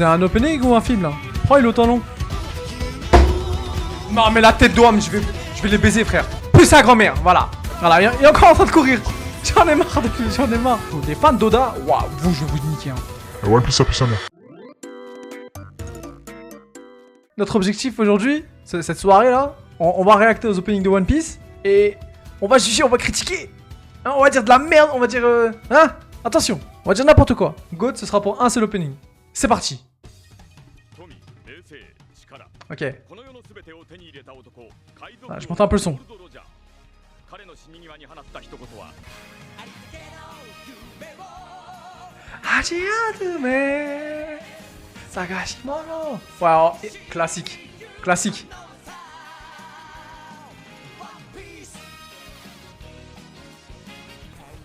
C'est un opening ou un film là? Oh, il est autant long. Non, mais la tête d'homme, je vais les baiser, frère. Plus sa grand-mère, voilà. Voilà, il est encore en train de courir. J'en ai marre depuis, j'en ai marre. Des fans d'Oda, waouh, vous, je vais vous niquer. Hein. One Piece a plus sa mère. Notre objectif aujourd'hui, cette soirée là, on va réacter aux openings de One Piece et on va juger, on va critiquer. Hein, on va dire de la merde, on va dire. Hein? Attention, on va dire n'importe quoi. Goat, ce sera pour un seul opening. C'est parti. Ok. Ah, je monte un peu le son. Ouais, alors, classique. Classique.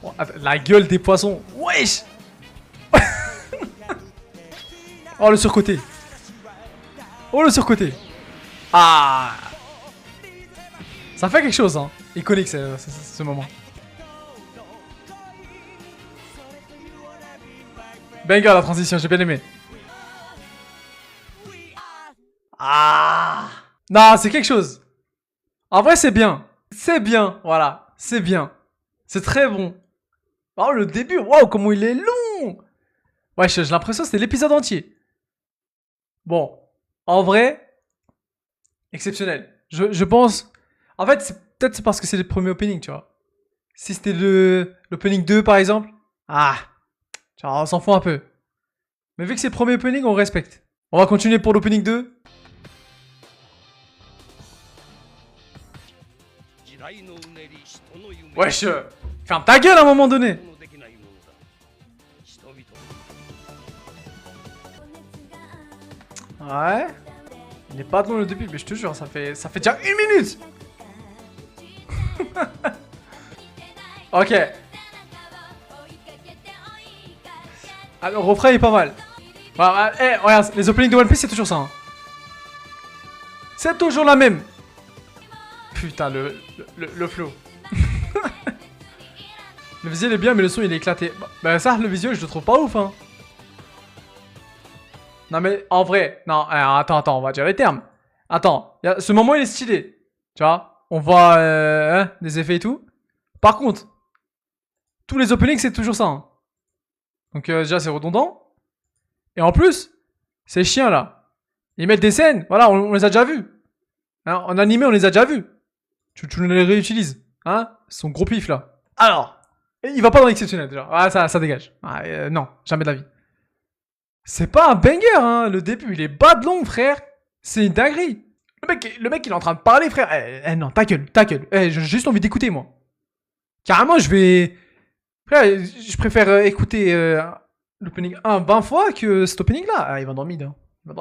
Oh, la gueule des poissons. Wesh. Oh, le surcoté. Oh, le surcoté. Ah. Ça fait quelque chose, hein. Iconique, ce moment. Banger la transition, j'ai bien aimé. Ah. Non, c'est quelque chose. En vrai, c'est bien. C'est bien, voilà. C'est bien. C'est très bon. Oh, le début, waouh, comment il est long. Ouais, j'ai l'impression que c'était l'épisode entier. Bon, en vrai, exceptionnel. Je pense... En fait, peut-être parce que c'est le premier opening, tu vois. Si c'était l'opening 2, par exemple. Ah, on s'en fout un peu. Mais vu que c'est le premier opening, on respecte. On va continuer pour l'opening 2. Wesh, ferme ta gueule à un moment donné. Ouais. Il est pas long le début, mais je te jure, ça fait déjà 1 minute. Ok. Alors, le refrain est pas mal. Voilà, regarde, les openings de One Piece, c'est toujours ça. Hein. C'est toujours la même. Putain, le flow. Le visuel est bien, mais le son il est éclaté. Bah ça, le visuel, je le trouve pas ouf. Hein. Non mais en vrai, non, attends, on va dire les termes. Attends, ce moment il est stylé. Tu vois, on voit des effets et tout. Par contre, tous les openings c'est toujours ça. Hein. Donc déjà c'est redondant. Et en plus, ces chiens là, ils mettent des scènes, voilà, on les a déjà vus. Hein, en animé on les a déjà vus. Tu nous les réutilises. Hein, son gros pif là. Alors, il va pas dans l'exceptionnel déjà. Ah ça dégage. Ah, non, jamais de la vie. C'est pas un banger, hein. Le début, il est bas de long, frère. C'est une dinguerie. Le mec, il est en train de parler, frère. Non, ta gueule. J'ai juste envie d'écouter, moi. Carrément, je vais... Frère, je préfère écouter l'opening 1 20 fois que cet opening-là. Ah, il va dans mid. Hein. Il va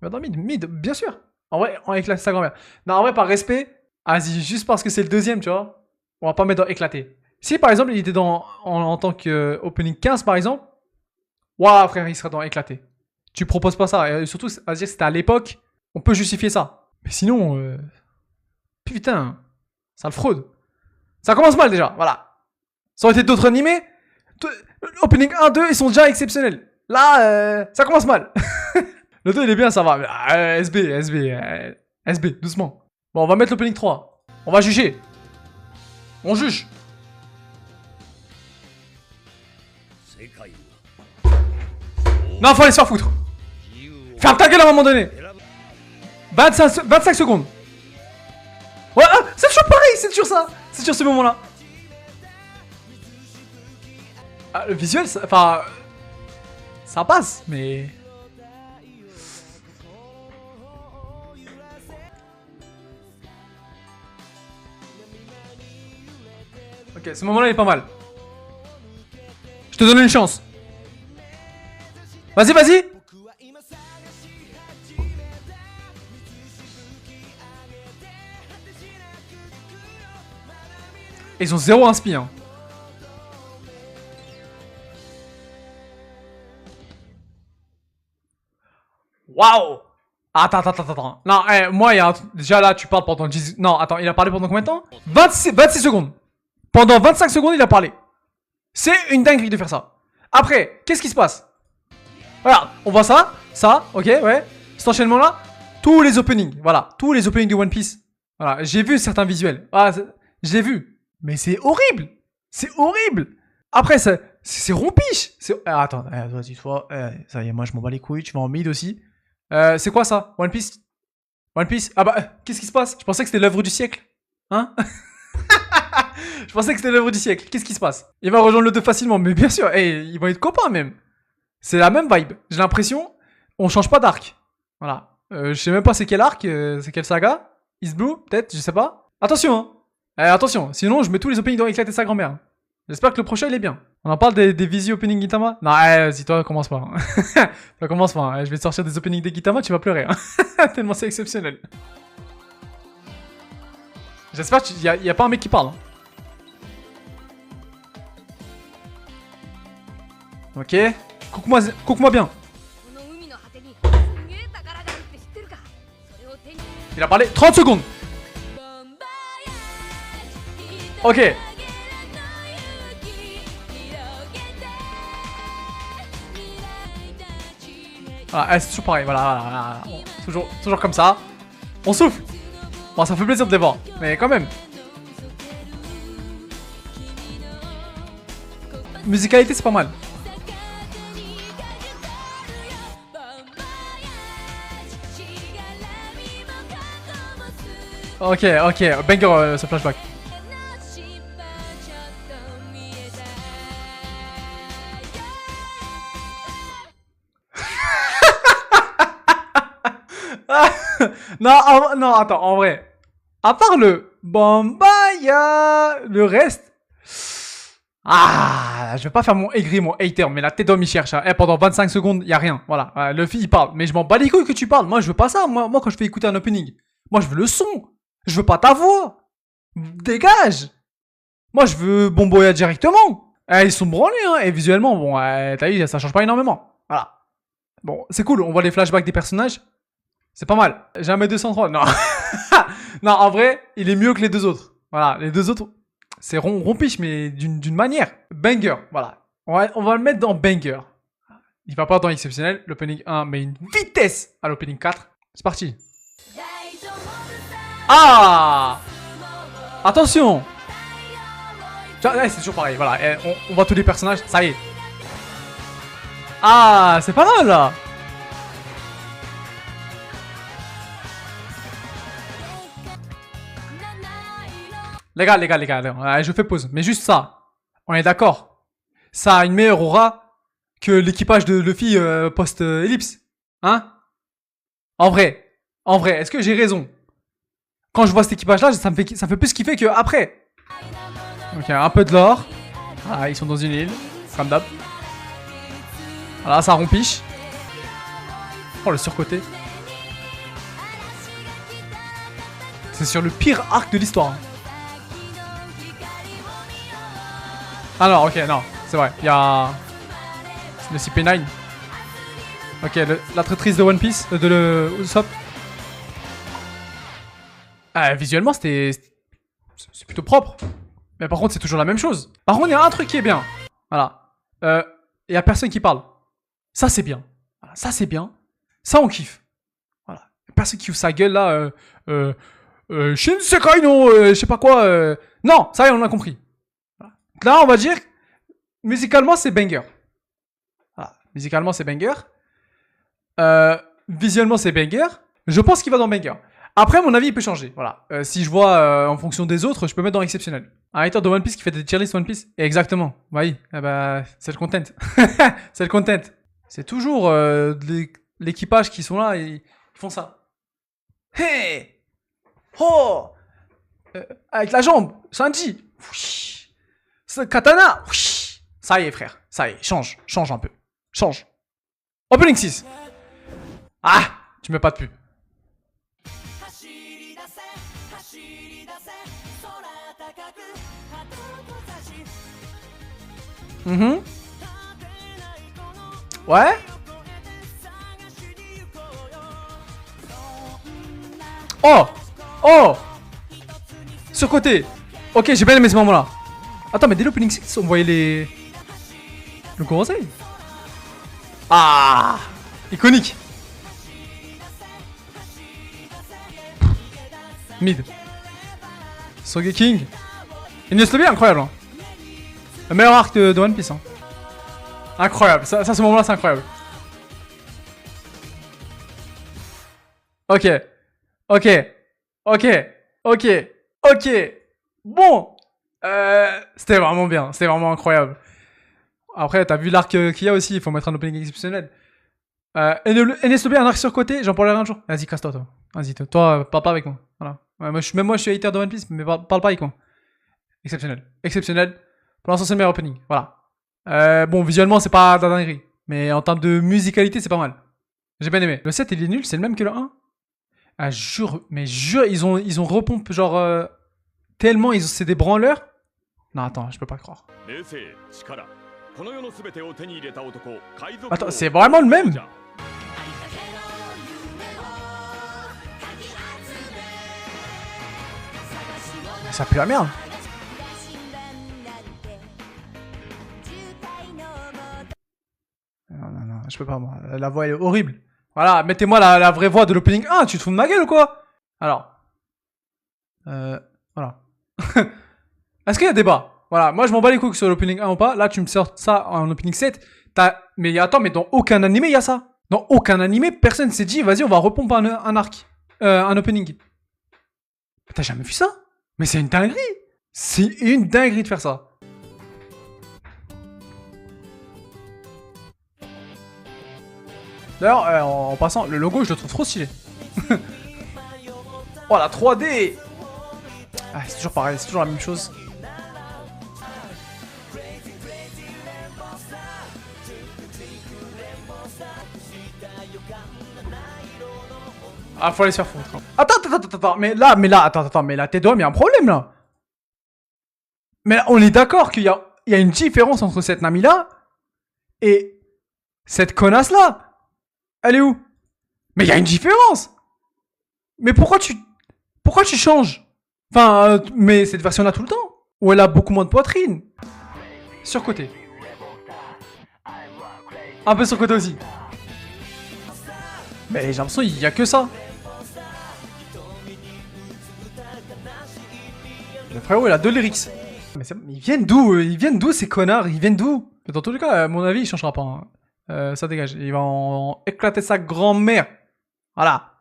dans mid, bien sûr. En vrai, on éclate sa grand-mère. Non, en vrai, par respect, vas-y, juste parce que c'est le deuxième, tu vois. On va pas mettre dans éclater. Si, par exemple, il était en tant que opening 15, par exemple, waouh, frère, il serait dans éclaté. Tu proposes pas ça. Et surtout, à dire que c'était à l'époque, on peut justifier ça. Mais sinon, putain, ça le fraude. Ça commence mal déjà, voilà. Ça aurait été d'autres animés. Opening 1, 2, ils sont déjà exceptionnels. Là, ça commence mal. Le 2, il est bien, ça va. SB, doucement. Bon, on va mettre l'opening 3. On va juger. On juge. Non, faut aller se faire foutre. Ferme ta gueule à un moment donné. 25 secondes. Ouais, c'est toujours pareil, c'est toujours ça. C'est toujours ce moment-là. Ah, le visuel, enfin... Ça passe, mais... Ok, ce moment-là, il est pas mal. Je te donne une chance. Vas-y. Ils ont zéro inspi, hein. Waouh. Attends. Non, moi, il y a déjà là, tu parles pendant 10... Non, attends, il a parlé pendant combien de temps? 26 secondes. Pendant 25 secondes, il a parlé. C'est une dinguerie de faire ça. Après, qu'est-ce qui se passe? Regarde, on voit ça, ok, ouais. Cet enchaînement-là, tous les openings, voilà. Tous les openings de One Piece. Voilà, j'ai vu certains visuels. Ah, j'ai vu. Mais c'est horrible. C'est horrible. Après, c'est rompiche. Attends, vas-y, toi. Ça y est, moi, je m'en bats les couilles. Tu vas en mid aussi. C'est quoi ça? One Piece? One Piece? Ah bah, qu'est-ce qui se passe? Je pensais que c'était l'œuvre du siècle. Hein? Je pensais que c'était l'œuvre du siècle. Qu'est-ce qui se passe? Il va rejoindre le 2 facilement. Mais bien sûr, ils vont être copains même. C'est la même vibe. J'ai l'impression, on change pas d'arc. Voilà. Je sais même pas c'est quel arc, c'est quelle saga. East Blue, peut-être, je sais pas. Attention, hein. Attention, sinon je mets tous les openings dans éclater sa grand-mère. J'espère que le prochain il est bien. On en parle des visi opening Gintama? Non, vas-y, toi, commence pas. Toi, commence pas. Hein. Je vais te sortir des openings des Gintama, tu vas pleurer. Hein. Tellement c'est exceptionnel. J'espère qu'il y a pas un mec qui parle. Hein. Ok. Coupe-moi bien. Il a parlé 30 secondes. Ok. Voilà, c'est toujours pareil. Voilà. Bon, toujours comme ça. On souffle. Bon, ça fait plaisir de les voir. Mais quand même. Musicalité, c'est pas mal. Ok, banger ce flashback. Non, attends, en vrai. À part le Bambaya, le reste. Ah, je vais pas faire mon aigri, mon hater, mais la tête d'homme il cherche. Hein. Pendant 25 secondes, y a rien. Voilà, Luffy il parle. Mais je m'en bats les couilles que tu parles. Moi, je veux pas ça. Moi, quand je fais écouter un opening, moi, je veux le son. Je veux pas ta voix. Dégage. Moi, je veux Bomboya directement. Ils sont branlés, hein. Et visuellement, bon, t'as vu, ça change pas énormément. Voilà. Bon, c'est cool. On voit les flashbacks des personnages. C'est pas mal. Jamais 203. Non. Non, en vrai, il est mieux que les deux autres. Voilà, les deux autres, c'est rompiche, mais d'une manière. Banger, voilà. On va le mettre dans banger. Il va pas dans exceptionnel. L'opening 1 met une vitesse à l'opening 4. C'est parti. Ah! Attention! C'est toujours pareil, voilà. On voit tous les personnages, ça y est. Ah, c'est pas mal là! Les gars, je fais pause. Mais juste ça, on est d'accord. Ça a une meilleure aura que l'équipage de Luffy post-ellipse. Hein? En vrai, est-ce que j'ai raison? Quand je vois cet équipage-là, ça me fait plus kiffer qu'après. Ok, un peu de l'or. Ah, ils sont dans une île, comme d'hab. Voilà, ça rompiche. Oh, le surcoté. C'est sur le pire arc de l'histoire. Hein. Ah non, ok, non, c'est vrai, il y a le CP9. Ok, la traîtrise de One Piece, de Usopp. Visuellement, c'est plutôt propre. Mais par contre, c'est toujours la même chose. Par contre, il y a un truc qui est bien. Voilà. Il y a personne qui parle. Ça, c'est bien. Voilà, ça, c'est bien. Ça, on kiffe. Voilà. Personne qui ouvre sa gueule, là. Shinsekai, non, je sais pas quoi. Non, ça y est, on a compris. Là, on va dire, musicalement, c'est banger. Voilà. Musicalement, c'est banger. Visuellement, c'est banger. Je pense qu'il va dans banger. Après, mon avis, il peut changer. Voilà. Si je vois en fonction des autres, je peux mettre dans exceptionnel. Un hater de One Piece qui fait des tier list One Piece. Exactement. Oui. C'est le content. C'est le content. C'est toujours l'équipage qui sont là et ils font ça. Hey! Oh! Avec la jambe. Sanji. Katana. Ça y est, frère. Ça y est. Change un peu. Change. Opening 6. Ah! Tu mets pas de pub. Ouais. Oh. Surcoté. Ok, j'ai bien aimé ce moment-là. Attends, mais dès l'opening 6, on voyait le Gorosei. Ah, iconique. Mid. Sogeking. Ines Lobby, incroyable. Hein. Le meilleur arc de One Piece. Hein. Incroyable. Ça ce moment-là, c'est incroyable. Ok. Ok. Ok. Ok. Ok. Bon. C'était vraiment bien. C'était vraiment incroyable. Après, t'as vu l'arc qu'il y a aussi. Il faut mettre un opening exceptionnel. Ines Lobby, un arc surcoté. J'en parlerai un jour. Vas-y, casse-toi, toi. Vas-y, toi, parle pas avec moi. Voilà. Ouais, même moi, je suis hater de One Piece, mais parle pas avec moi. Exceptionnel. Exceptionnel. Pour l'instant, c'est le meilleur opening. Voilà. Bon, visuellement, c'est pas de la dinguerie. Mais en termes de musicalité, c'est pas mal. J'ai bien aimé. Le 7, il est nul, c'est le même que le 1. Ah, jure, mais jure, ils ont repompe, genre, tellement, c'est des branleurs. Non, attends, je peux pas croire. Attends, c'est vraiment le même. Ça pue la merde. Non, je peux pas, moi. La voix, elle est horrible. Voilà, mettez-moi la vraie voix de l'opening 1, tu te fous de ma gueule ou quoi? Alors. Voilà. Est-ce qu'il y a débat? Voilà, moi je m'en bats les couilles sur l'opening 1 ou pas. Là, tu me sors ça en opening 7. Mais attends, mais dans aucun animé, il y a ça. Dans aucun animé, personne s'est dit, vas-y, on va repomper un arc. Un opening. T'as jamais vu ça? Mais c'est une dinguerie. C'est une dinguerie de faire ça. D'ailleurs, en passant, le logo, je le trouve trop stylé. Oh, la 3D. Ah, c'est toujours pareil, c'est toujours la même chose. Ah, faut aller se faire foutre. Attends, mais là, attends, mais là, tes doigts, mais il y a un problème, là. Mais là, on est d'accord qu'il y a une différence entre cette Nami-là et cette connasse-là. Elle est où? Mais il y a une différence. Mais pourquoi tu changes? Enfin, mais cette version-là tout le temps. Où elle a beaucoup moins de poitrine. Surcoté. Un peu surcoté aussi. Mais j'ai l'impression qu'il y a que ça. Le frérot, il a 2 lyrics. Mais ils viennent d'où? Ils viennent d'où ces connards? Ils viennent d'où? Dans tous les cas, à mon avis, il changera pas. Hein. Ça dégage. Il va en éclater sa grand-mère. Voilà.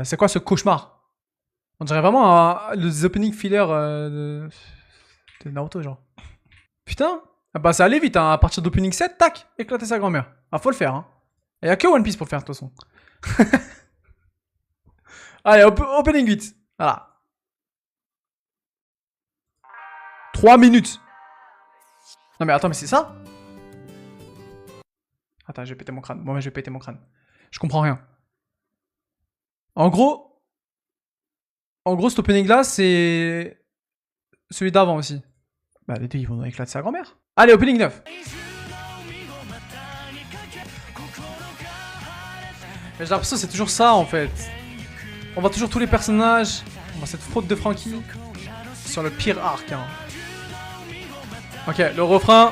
C'est quoi ce cauchemar? On dirait vraiment le opening filler de Naruto, genre. Putain. Ah bah ça allait vite, hein. À partir d'opening 7, tac, éclater sa grand-mère. Ah, faut le faire, hein. Il y a que One Piece pour le faire, de toute façon. Allez, opening 8. Voilà. 3 minutes. Non mais attends, mais c'est ça? Attends, je vais péter mon crâne. Moi, je vais péter mon crâne. Je comprends rien. En gros, cet opening-là, c'est celui d'avant aussi. Bah, les deux, ils vont éclater sa grand-mère. Allez, opening 9. Mais j'ai l'impression que c'est toujours ça, en fait. On voit toujours tous les personnages. On voit cette fraude de Franky. Sur le pire arc, hein. Ok, le refrain.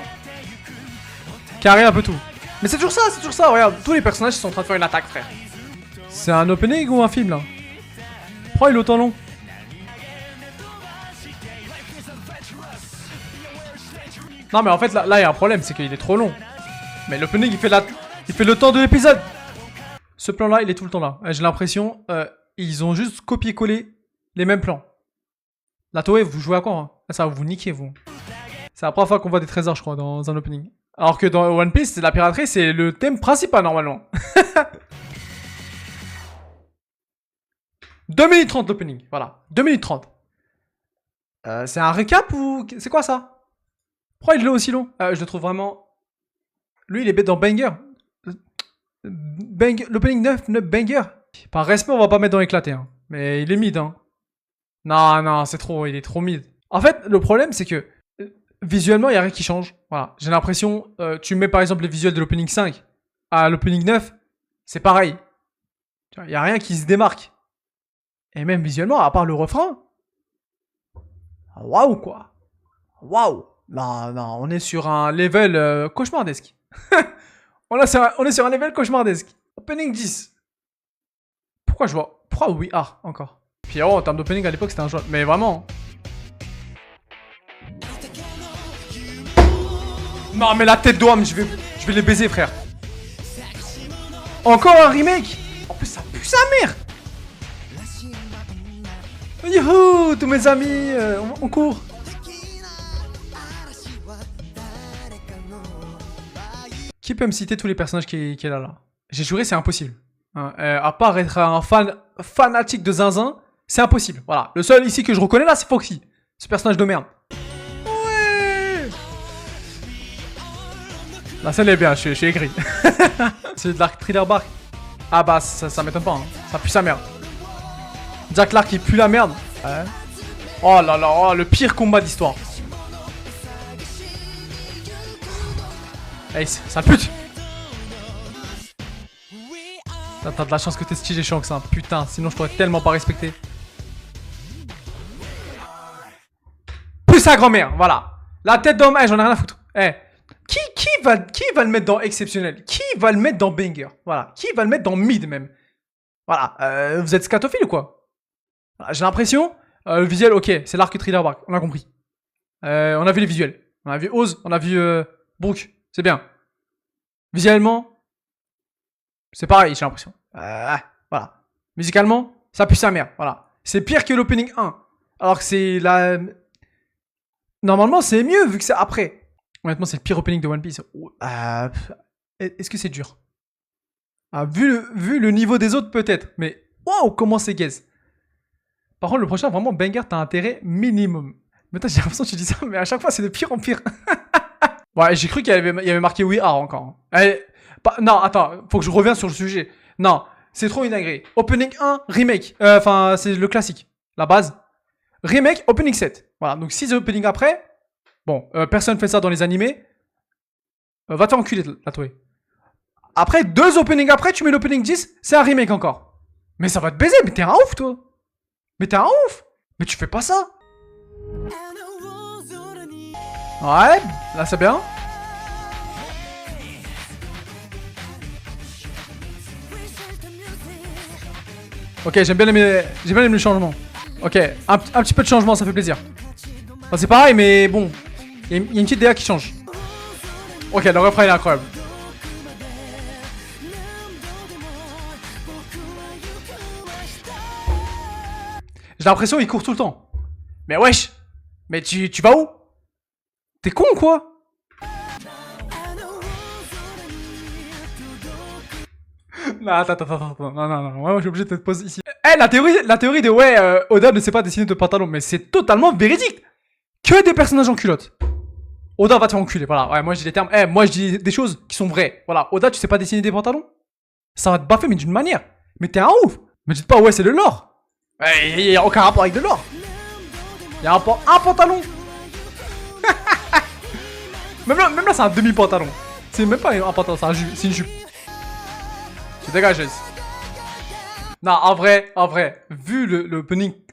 Carré un peu tout. Mais c'est toujours ça, regarde. Tous les personnages sont en train de faire une attaque, frère. C'est un opening ou un film, là? Pourquoi il est autant long? Non, mais en fait, là, il y a un problème, c'est qu'il est trop long. Mais l'opening, il fait le temps de l'épisode. Ce plan-là, il est tout le temps là. J'ai l'impression, ils ont juste copié-collé les mêmes plans. La Toei, vous jouez à quoi, hein? Ça va vous niquer, vous. C'est la première fois qu'on voit des trésors, je crois, dans un opening. Alors que dans One Piece, la piraterie, c'est le thème principal, normalement. 2 minutes 30 l'opening, voilà. 2 minutes 30. C'est un récap ou... C'est quoi ça? Pourquoi il est aussi long? Je le trouve vraiment... Lui, il est bête dans Banger. L'opening 9, Banger. Par respect, on va pas mettre dans éclaté, hein. Mais il est mid, hein. Non, c'est trop, il est trop mid. En fait, le problème, c'est que... Visuellement, il n'y a rien qui change. Voilà. J'ai l'impression, tu mets par exemple les visuels de l'opening 5 à l'opening 9, c'est pareil. Il n'y a rien qui se démarque. Et même visuellement, à part le refrain, waouh quoi. Waouh. Non, on est sur un level cauchemardesque. On est sur un level cauchemardesque. Opening 10. Pourquoi je vois... Pourquoi We Are encore? Puis en termes d'opening à l'époque c'était un jeu. Mais vraiment. Non mais la tête d'homme, je vais les baiser frère. Encore un remake. En plus ça pue sa mère. Youhou, tous mes amis, on court. Qui peut me citer tous les personnages qui est là? J'ai juré, c'est impossible. Hein, à part être un fanatique de zinzin, c'est impossible. Voilà. Le seul ici que je reconnais là, c'est Foxy. Ce personnage de merde. Ouais. Là, celle-là est bien, je suis aigri. C'est de l'arc Thriller Bark. Ah bah, ça m'étonne pas. Hein. Ça pue sa merde. Jack Lark, il pue la merde. Ouais. Oh là là, oh, le pire combat d'histoire. Ace, sale pute. T'as de la chance que t'es stylé chiant que ça, putain, sinon je t'aurais tellement pas respecté. Plus sa grand-mère, voilà. La tête d'homme, j'en ai rien à foutre. Qui va le mettre dans exceptionnel? Qui va le mettre dans banger? Voilà, qui va le mettre dans mid même? Voilà, vous êtes scatophile ou quoi? Voilà, j'ai l'impression, le visuel, ok, c'est l'arc Thriller Bark, on a compris. On a vu les visuels. On a vu Oz, on a vu Brooke, c'est bien. Visuellement, c'est pareil, j'ai l'impression. Voilà. Musicalement, ça pue sa mère. Voilà. C'est pire que l'opening 1. Alors que c'est la... Normalement, c'est mieux vu que c'est après. Honnêtement, c'est le pire opening de One Piece. Est-ce que c'est dur? Vu le niveau des autres, peut-être. Mais waouh, comment c'est gaze. Par contre, le prochain, vraiment, banger, t'as intérêt minimum. Mais j'ai l'impression que tu dis ça, mais à chaque fois, c'est de pire en pire. Ouais, j'ai cru qu'il y avait marqué We Are encore. Non, attends, faut que je revienne sur le sujet. Non, c'est trop une dinguerie. Opening 1, remake. Enfin, c'est le classique, la base. Remake, opening 7. Voilà, donc 6 openings après. Bon, personne fait ça dans les animés. Va te faire enculer, la toi. Après, 2 openings après, tu mets l'opening 10, c'est un remake encore. Mais ça va te baiser, mais t'es un ouf, toi. Mais t'es un ouf. Mais tu fais pas ça. Ouais, là c'est bien. Ok, j'aime bien les changements. Ok, un petit peu de changement, ça fait plaisir. Enfin, c'est pareil, mais bon. Il y a une petite DA qui change. Ok, le refrain il est incroyable. J'ai l'impression qu'il court tout le temps. Mais wesh. Mais tu vas où? T'es con ou quoi? Non, attends. Non. Moi, je suis obligé de te poser ici. La théorie de ouais, Oda ne sait pas dessiner de pantalon, mais c'est totalement véridique. Que des personnages en culotte. Oda va te faire enculer, voilà. Ouais, moi je dis des termes. Moi je dis des choses qui sont vraies. Voilà, Oda, tu sais pas dessiner des pantalons? Ça va te baffer, mais d'une manière. Mais t'es un ouf. Me dites pas, ouais, c'est de l'or. Il y a aucun rapport avec de l'or. Il y a un pantalon. même là, c'est un demi-pantalon. C'est même pas un pantalon, c'est une jupe. Tu dégages. Non, en vrai, vu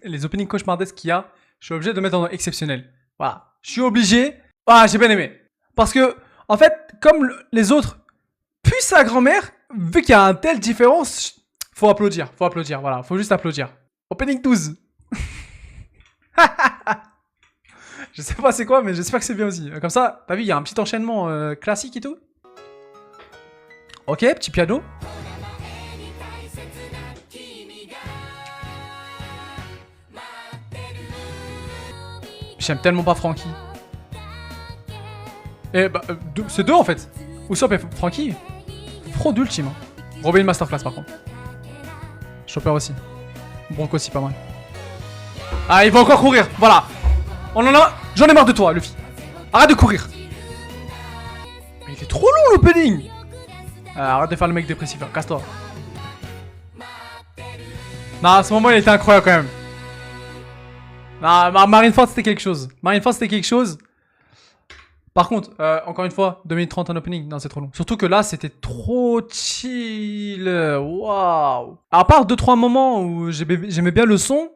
les openings cauchemardesques qu'il y a, je suis obligé de mettre en exceptionnel. Voilà. Je suis obligé. Ah, j'ai bien aimé. Parce que, en fait, comme les autres puent sa grand-mère, vu qu'il y a une telle différence, faut applaudir, voilà. Faut juste applaudir. Opening 12. Je sais pas c'est quoi, mais j'espère que c'est bien aussi. Comme ça, t'as vu, il y a un petit enchaînement classique et tout. Ok, petit piano. J'aime tellement pas Franky. Et bah, c'est 2 en fait. Usopp et Franky. Fraude ultime. Hein. Robin Masterclass par contre. Chopper aussi. Bronco aussi pas mal. Ah, il va encore courir. Voilà. J'en ai marre de toi, Luffy. Arrête de courir. Mais il est trop long l'opening. Arrête de faire le mec dépressif. Casse-toi. Non, à ce moment il était incroyable quand même. Non, Marineford c'était quelque chose. Par contre, encore une fois, 2 minutes 30 en opening. Non, c'est trop long. Surtout que là, c'était trop chill. Waouh. À part 2-3 moments où j'aimais bien le son.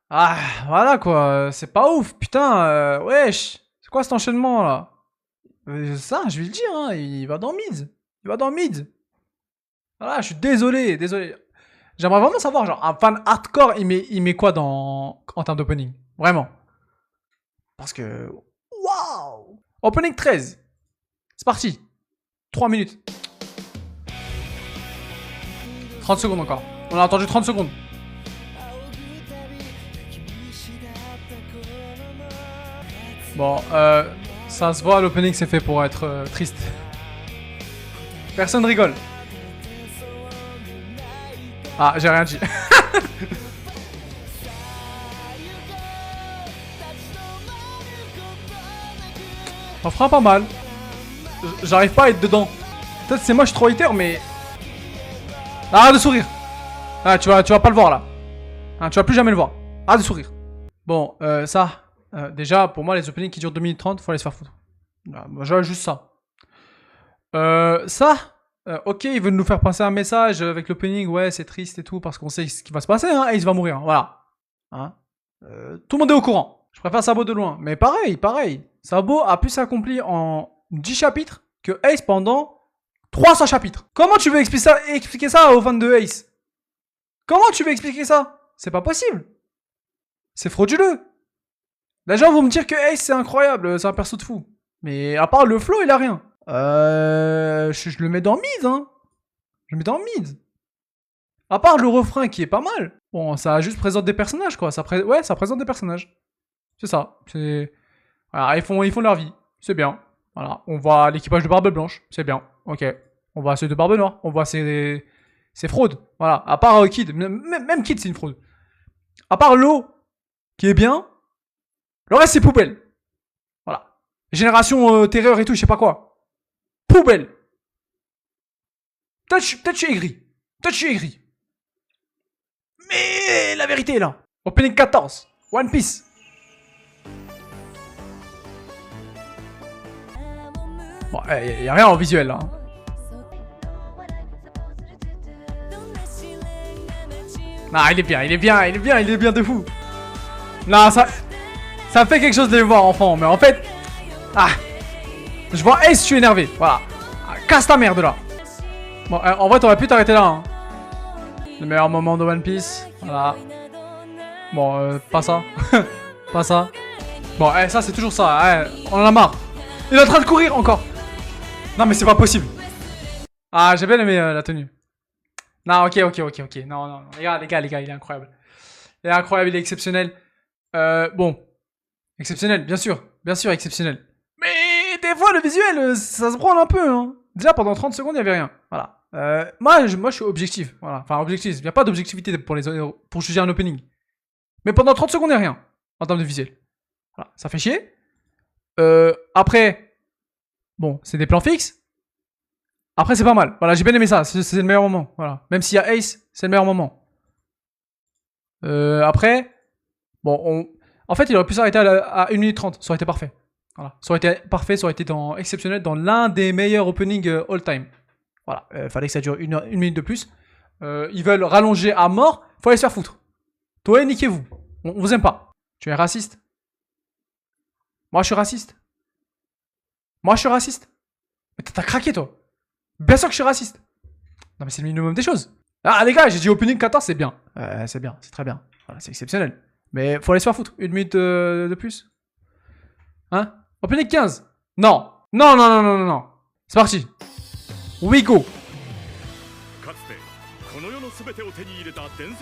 Ah, voilà quoi. C'est pas ouf. Putain, wesh. C'est quoi cet enchaînement là? Ça, je vais le dire, hein, il va dans mid. Il va dans mid. Voilà, je suis désolé, désolé. J'aimerais vraiment savoir, genre, un fan hardcore, il met quoi en termes d'opening? Vraiment. Parce que... Waouh! Opening 13. C'est parti. 3 minutes. 30 secondes encore. On a attendu 30 secondes. Bon, ça se voit, l'opening c'est fait pour être triste. Personne rigole. Ah, j'ai rien dit. On fera pas mal. J'arrive pas à être dedans. Peut-être c'est moi, je suis trop hater, mais... Arrête de sourire. Ah, tu vas pas le voir là. Hein, tu vas plus jamais le voir. Arrête de sourire. Bon, ça... déjà, pour moi, les openings qui durent 2 minutes 30, faut aller se faire foutre. Moi, j'ai juste ça. Ok, ils veulent nous faire passer un message avec l'opening, ouais, c'est triste et tout, parce qu'on sait ce qui va se passer, hein, Ace va mourir, voilà. Hein, tout le monde est au courant. Je préfère Sabo de loin, mais pareil. Sabo a plus accompli en 10 chapitres que Ace pendant 300 chapitres. Comment tu veux expliquer ça aux fans de Ace? Comment tu veux expliquer ça? C'est pas possible. C'est frauduleux. Les gens vont me dire que Ace c'est incroyable, c'est un perso de fou. Mais à part le flow, il a rien. Je le mets dans mid, hein. Je le mets dans mid. À part le refrain qui est pas mal. Bon, ça juste présente des personnages, quoi. Ouais, ça présente des personnages. C'est ça. Voilà, ils font leur vie. C'est bien. Voilà. On voit l'équipage de Barbe Blanche. C'est bien. Ok. On voit ceux de Barbe Noire. On voit ces fraudes. Voilà. À part Kid. Même Kid, c'est une fraude. À part Lo, qui est bien. Le reste, c'est poubelle. Voilà. Génération terreur et tout, je sais pas quoi. Poubelle. Peut-être je suis aigri. Mais la vérité est là. Opening 14. One Piece. Bon, y a rien en visuel là. Non, il est bien de fou. Non, ça fait quelque chose de les voir enfant, mais en fait... Ah, je vois Ace, je suis énervé, voilà. Ah, casse ta merde là. Bon, en vrai, t'aurais pu t'arrêter là. Hein. Le meilleur moment de One Piece, voilà. Bon, pas ça. Pas ça. Bon, ça c'est toujours ça, on en a marre. Il est en train de courir encore. Non, mais c'est pas possible. Ah, j'ai bien aimé la tenue. Non, ok. Non. Les gars, il est incroyable. Il est incroyable, il est exceptionnel. Bon. Exceptionnel, bien sûr, exceptionnel. Mais des fois, le visuel, ça se branle un peu, hein. Déjà, pendant 30 secondes, il n'y avait rien. Voilà. Moi, je suis objectif. Voilà. Enfin, objectif. Il n'y a pas d'objectivité pour juger un opening. Mais pendant 30 secondes, il n'y a rien. En termes de visuel. Voilà. Ça fait chier. Après, bon, c'est des plans fixes. Après, c'est pas mal. Voilà, j'ai bien aimé ça. C'est le meilleur moment. Voilà. Même s'il y a Ace, c'est le meilleur moment. Après, bon, en fait, il aurait pu s'arrêter à 1 minute 30. Ça aurait été parfait. Voilà. Ça aurait été parfait, ça aurait été exceptionnel dans l'un des meilleurs openings all time. Voilà. Fallait que ça dure une minute de plus. Ils veulent rallonger à mort. Faut aller se faire foutre. Toi, niquez-vous. On vous aime pas. Tu es raciste. Moi, je suis raciste. Mais t'as craqué, toi. Bien sûr que je suis raciste. Non, mais c'est le minimum des choses. Ah, les gars, j'ai dit opening 14, c'est bien. C'est bien, c'est très bien. Voilà, c'est exceptionnel. Mais faut aller se faire foutre. 1 minute de plus. Hein? Opening 15. Non. C'est parti. We go.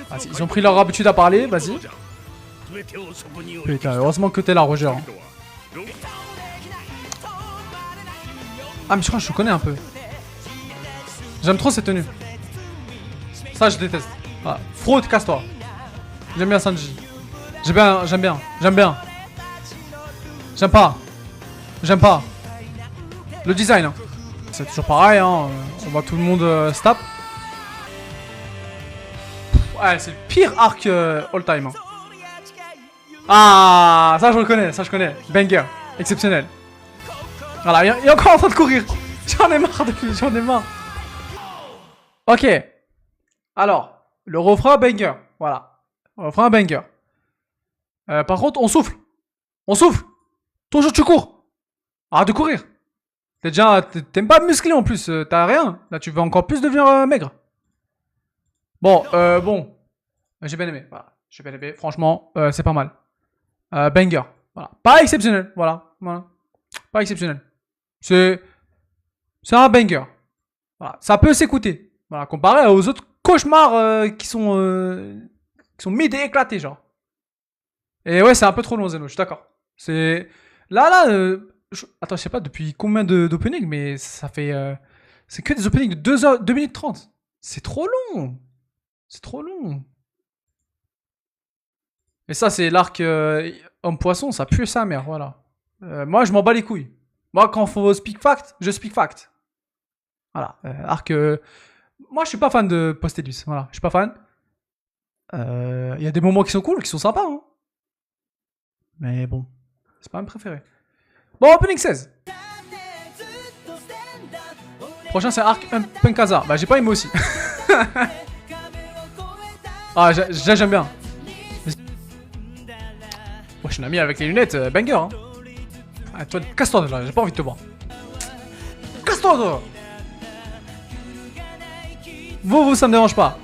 Vas-y, ils ont pris leur habitude à parler, vas-y. Putain, heureusement que t'es là, Roger. Ah, mais je crois que je connais un peu. J'aime trop cette tenue. Ça, je déteste. Voilà. Fraude, casse-toi. J'aime bien Sanji. J'aime bien. J'aime pas. Le design. Hein. C'est toujours pareil. Hein. On voit tout le monde se tape. Ouais, c'est le pire arc all time. Hein. Ah, ça je connais. Banger. Exceptionnel. Voilà, il est encore en train de courir. J'en ai marre. Ok. Alors, le refrain banger. Voilà. Le refrain banger. Par contre, on souffle. Toujours tu cours. Arrête de courir. T'aimes pas musclé en plus, t'as rien. Là, tu veux encore plus devenir maigre. Bon, bon. J'ai bien aimé, voilà. J'ai bien aimé, franchement, c'est pas mal. Banger, voilà. Pas exceptionnel, voilà. Pas exceptionnel. C'est un banger. Voilà. Ça peut s'écouter. Voilà, comparé aux autres cauchemars qui sont mid et éclatés, genre. Et ouais, c'est un peu trop long, Zeno, je suis d'accord. C'est. Là, attends, je sais pas depuis combien d'openings, mais ça fait. C'est que des openings de 2 heures, 2 minutes 30. C'est trop long. C'est trop long. Et ça, c'est l'arc homme-poisson, ça pue sa mère, voilà. Moi, je m'en bats les couilles. Moi, quand faut speak fact, je speak fact. Voilà. Arc. Moi, je suis pas fan de Postelus, voilà. Je suis pas fan. Il y a des moments qui sont cool, qui sont sympas, hein. Mais bon, c'est pas mes préférés. Bon, opening 16. Prochain, c'est Arc Punkasa. Bah, j'ai pas aimé aussi. Ah, j'aime bien. Oh, je suis un ami avec les lunettes, banger, hein. Ah, toi, casse-toi de là, j'ai pas envie de te voir. Casse-toi de là. Vous, ça me dérange pas.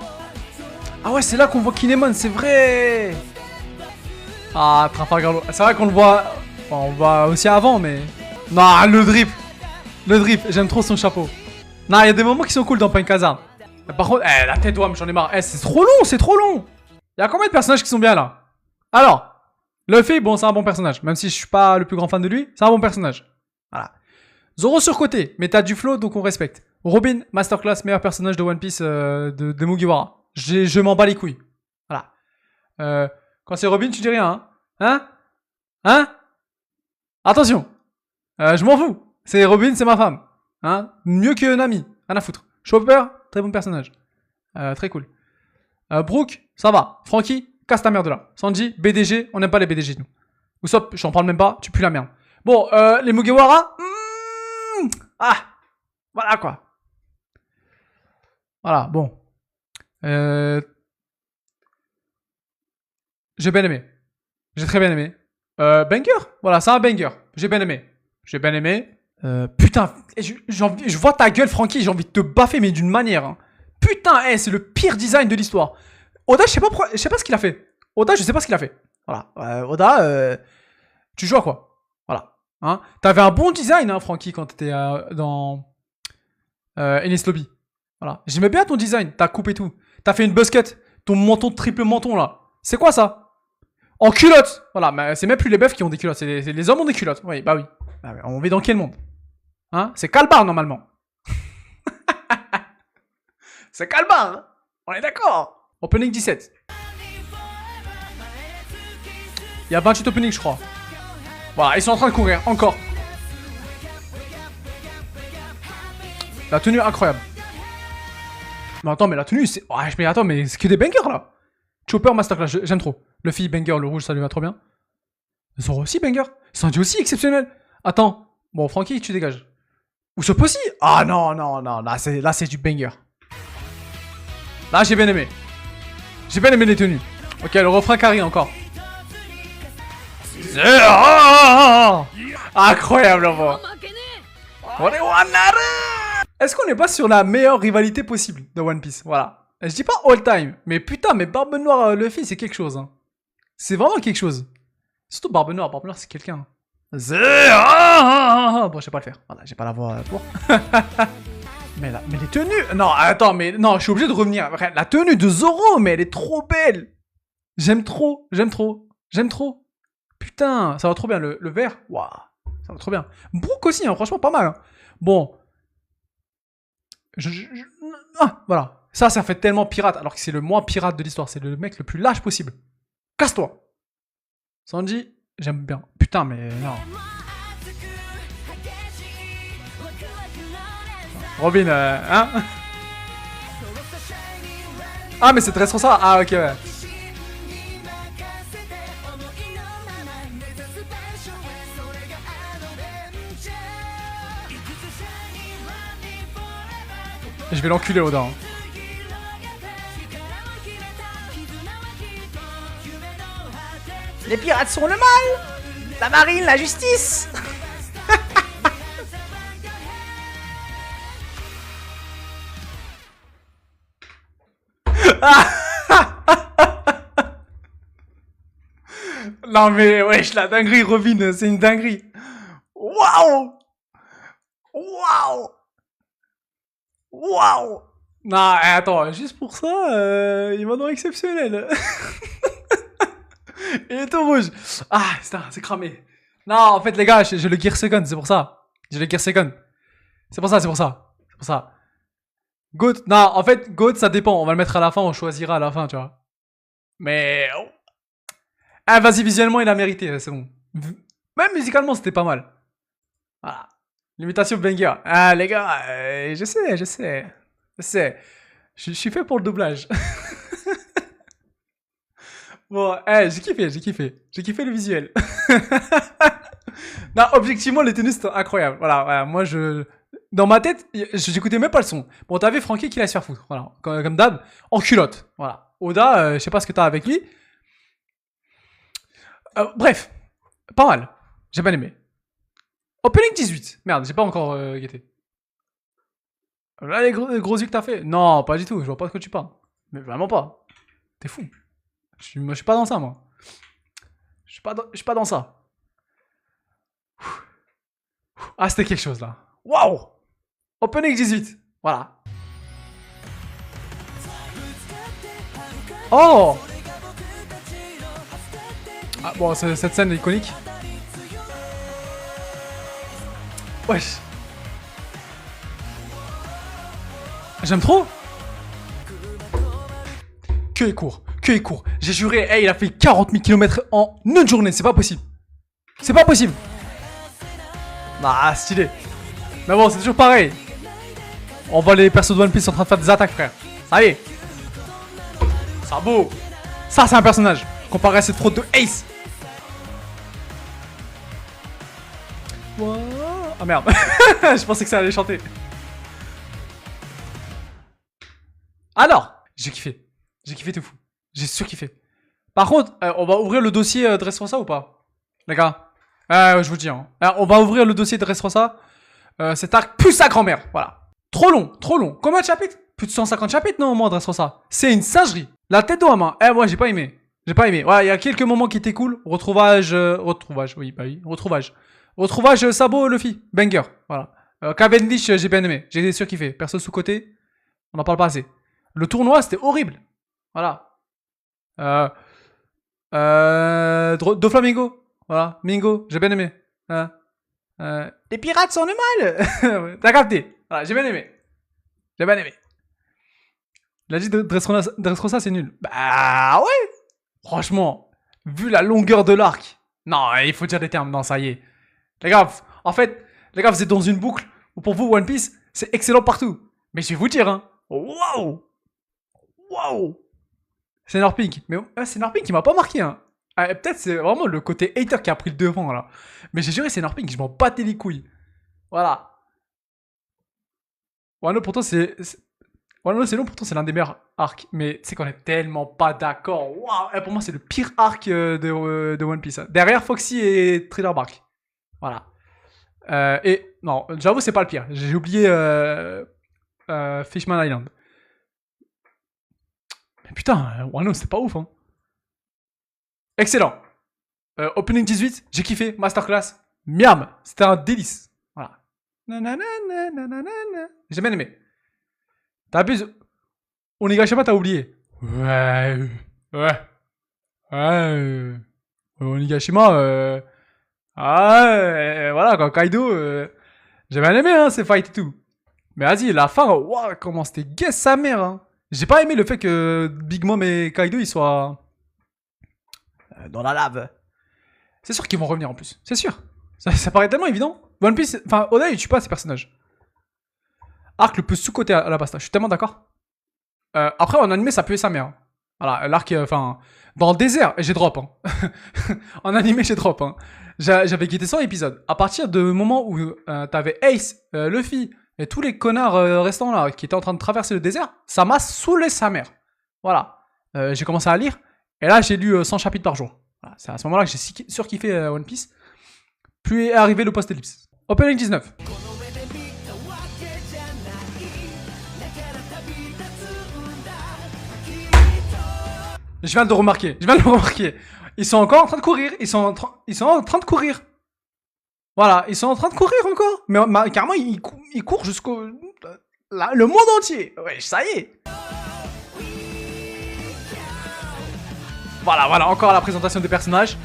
Ah ouais, c'est là qu'on voit Kinemon, c'est vrai. Ah, Trafalgar. C'est vrai qu'on le voit. Enfin, on le voit aussi avant, mais. Non, le drip. Le drip, j'aime trop son chapeau. Non, il y a des moments qui sont cool dans Punk Hazard. Par contre, la tête d'Ouam, j'en ai marre. C'est trop long, c'est trop long. Il y a combien de personnages qui sont bien là? Alors, Luffy, bon, c'est un bon personnage. Même si je suis pas le plus grand fan de lui, c'est un bon personnage. Voilà. Zoro surcoté, mais t'as du flow, donc on respecte. Robin, masterclass, meilleur personnage de One Piece de Mugiwara. Je m'en bats les couilles. Voilà. Quand c'est Robin, tu dis rien, hein? Hein? Attention. Je m'en fous. C'est Robin, c'est ma femme. Hein? Mieux que Nami. Rien à foutre. Chopper, très bon personnage. Très cool. Brooke, ça va. Frankie, casse ta mère de là. Sanji, BDG, on n'aime pas les BDG, nous. Usopp, j'en parle même pas, tu pues la merde. Bon, les Mugiwara. Ah, voilà quoi. Voilà, bon. J'ai bien aimé. J'ai très bien aimé. Banger. Voilà, c'est un banger. J'ai bien aimé. J'ai bien aimé. Putain, je vois ta gueule, Frankie, j'ai envie de te baffer, mais d'une manière. Hein. Putain, c'est le pire design de l'histoire. Oda, je sais pas ce qu'il a fait. Oda, je sais pas ce qu'il a fait. Voilà. Oda, tu joues à quoi? Voilà. Hein. T'avais un bon design, hein, Frankie, quand t'étais dans Enies Lobby. Voilà. J'aimais bien ton design, ta coupe et tout. T'as fait une buzzcut, ton menton, triple menton là. C'est quoi ça? En culotte. Voilà, mais c'est même plus les meufs qui ont des culottes, c'est les hommes ont des culottes. Oui, bah oui. On vit dans quel monde? Hein? C'est Kalbar normalement. C'est Kalbar. Hein, on est d'accord. Opening 17. Il y a 28 openings, je crois. Voilà, ils sont en train de courir, encore. La tenue incroyable. Mais attends, mais la tenue, c'est... Ouais, mais attends, mais c'est que des bangers, là. Chopper Masterclass, j'aime trop. Luffy, banger, le rouge, ça lui va trop bien. Zoro aussi, banger. Sanji aussi, exceptionnel. Attends. Bon, Frankie, tu dégages. Usopp aussi. Ah non. Là, c'est du banger. Là, j'ai bien aimé. J'ai bien aimé les tenues. Ok, le refrain carré encore. Incroyable, bon. Est-ce qu'on n'est pas sur la meilleure rivalité possible de One Piece? Voilà. Je dis pas all time, mais putain, mais Barbe Noire Luffy, c'est quelque chose. Hein. C'est vraiment quelque chose. Surtout Barbe Noire c'est quelqu'un. Bon, je sais pas le faire. Voilà, j'ai pas la voix pour. mais les tenues... Non, attends, mais non, je suis obligé de revenir. La tenue de Zoro, mais elle est trop belle. J'aime trop. Putain, ça va trop bien. Le vert, waouh, ça va trop bien. Brooke aussi, hein, franchement, pas mal. Hein. Bon. Voilà. Ça fait tellement pirate, alors que c'est le moins pirate de l'histoire. C'est le mec le plus lâche possible. Casse-toi. Sanji, j'aime bien. Putain, mais non. Robin, hein? Ah, mais c'est Dressrosa. Ah, ok, ouais. Je vais l'enculer, Oda. Hein. Les pirates sont le mal. La marine, la justice. Non mais wesh, la dinguerie, Robin, c'est une dinguerie. Waouh. Waouh. Waouh. Non, attends, juste pour ça, il m'a donné exceptionnel. Il est tout rouge. Ah, putain, c'est cramé. Non, en fait, les gars, j'ai le Gear Second, c'est pour ça. J'ai le Gear Second. C'est pour ça. C'est pour ça. Goat, non, en fait, Goat, ça dépend. On va le mettre à la fin, on choisira à la fin, tu vois. Mais... oh. Ah, vas-y, visuellement, il a mérité, c'est bon. Même musicalement, c'était pas mal. Voilà. L'imitation banger. Ah, les gars, je sais. Je suis fait pour le doublage. Bon, j'ai kiffé. J'ai kiffé le visuel. Non, objectivement, les tenues, c'était incroyable. Voilà, moi, dans ma tête, j'écoutais même pas le son. Bon, t'avais Francky qui allait se faire foutre. Voilà, comme d'hab, en culotte. Voilà. Oda, je sais pas ce que t'as avec lui. Bref, pas mal. J'ai bien aimé. Opening 18. Merde, j'ai pas encore guetté. Là, les gros yeux que t'as fait. Non, pas du tout. Je vois pas de quoi tu parles. Mais vraiment pas. T'es fou. Je suis pas dans ça, moi. Je suis pas dans ça. Ah, c'était quelque chose, là. Waouh. Opening 18. Voilà. Oh. Ah, bon, cette scène est iconique. Wesh. J'aime trop. Que est court. J'ai juré, il a fait 40 000 km en une journée. C'est pas possible. Ah, stylé. Mais bon, c'est toujours pareil. On voit les persos de One Piece en train de faire des attaques, frère. Ça y est. Sabo. Ça, c'est un personnage. Comparé à cette fraude de Ace. Wow. Ah merde. Je pensais que ça allait chanter. Alors, j'ai kiffé tout fou. J'ai surkiffé. Par contre, on va ouvrir le dossier Dressrosa ou pas, les gars? Je vous dis, hein. On va ouvrir le dossier Dressrosa. Cet arc plus sa grand-mère. Voilà. Trop long. Combien de chapitres? Plus de 150 chapitres, non, au moins, Dressrosa. C'est une singerie. La tête d'eau à main. Moi, j'ai pas aimé. Ouais, il y a quelques moments qui étaient cool. Retrouvage, oui, bah oui. Retrouvage Sabo Luffy. Banger. Voilà. Cavendish, j'ai bien aimé. J'ai surkiffé. Perso sous-côté. On en parle pas assez. Le tournoi, c'était horrible. Voilà. Doflamingo. Voilà. Mingo, j'ai bien aimé. Les pirates sont mal. T'as capté. Voilà, j'ai bien aimé. Il a dit Dressrosa, c'est nul. Bah ouais. Franchement, vu la longueur de l'arc. Non, il faut dire des termes. Non, ça y est. Les gars, en fait, vous êtes dans une boucle où pour vous, One Piece, c'est excellent partout. Mais je vais vous dire, hein. Waouh. C'est Norpink. Mais c'est Norpink qui m'a pas marqué, hein. Peut-être c'est vraiment le côté hater qui a pris le devant, là. Mais j'ai juré, c'est Norpink, je m'en battais les couilles. Voilà. Wano, pourtant, Wano, c'est long, pourtant, c'est l'un des meilleurs arcs. Mais tu sais qu'on est tellement pas d'accord. Waouh. Pour moi, c'est le pire arc de One Piece. Hein. Derrière Foxy et Thriller Bark. Voilà. Et non, j'avoue, c'est pas le pire. J'ai oublié Fishman Island. Mais putain, Wano, c'est pas ouf, hein. Excellent. Opening 18, j'ai kiffé. Masterclass, miam. C'était un délice. Voilà. J'ai bien aimé. T'as abusé. Onigashima, t'as oublié. Ouais. Onigashima, voilà, quand Kaido, j'ai bien aimé, hein, ces fights et tout. Mais vas-y, la fin, waouh, comment c'était gay sa mère, hein. J'ai pas aimé le fait que Big Mom et Kaido, ils soient dans la lave. C'est sûr qu'ils vont revenir en plus. C'est sûr. Ça paraît tellement évident. One Piece, enfin, Oda, il tue pas ces personnages. Arc le plus sous-côté à la basta. Je suis tellement d'accord. Après, en animé, ça puait sa mère. Voilà, l'arc, enfin, dans le désert, j'ai drop. Hein. En animé, j'ai drop. Hein. J'avais quitté 100 épisodes. À partir du moment où t'avais Ace, Luffy et tous les connards restants là qui étaient en train de traverser le désert, ça m'a saoulé sa mère. Voilà. J'ai commencé à lire. Et là, j'ai lu 100 chapitres par jour. Voilà, c'est à ce moment-là que j'ai surkiffé One Piece. Puis est arrivé le post-ellipse. Opening 19. Je viens de le remarquer. Je viens de le remarquer. Ils sont encore en train de courir. Ils sont en train de courir. Voilà, ils sont en train de courir encore. Mais carrément, ils courent jusqu'au... le monde entier. Ouais, ça y est. Voilà, encore la présentation des personnages.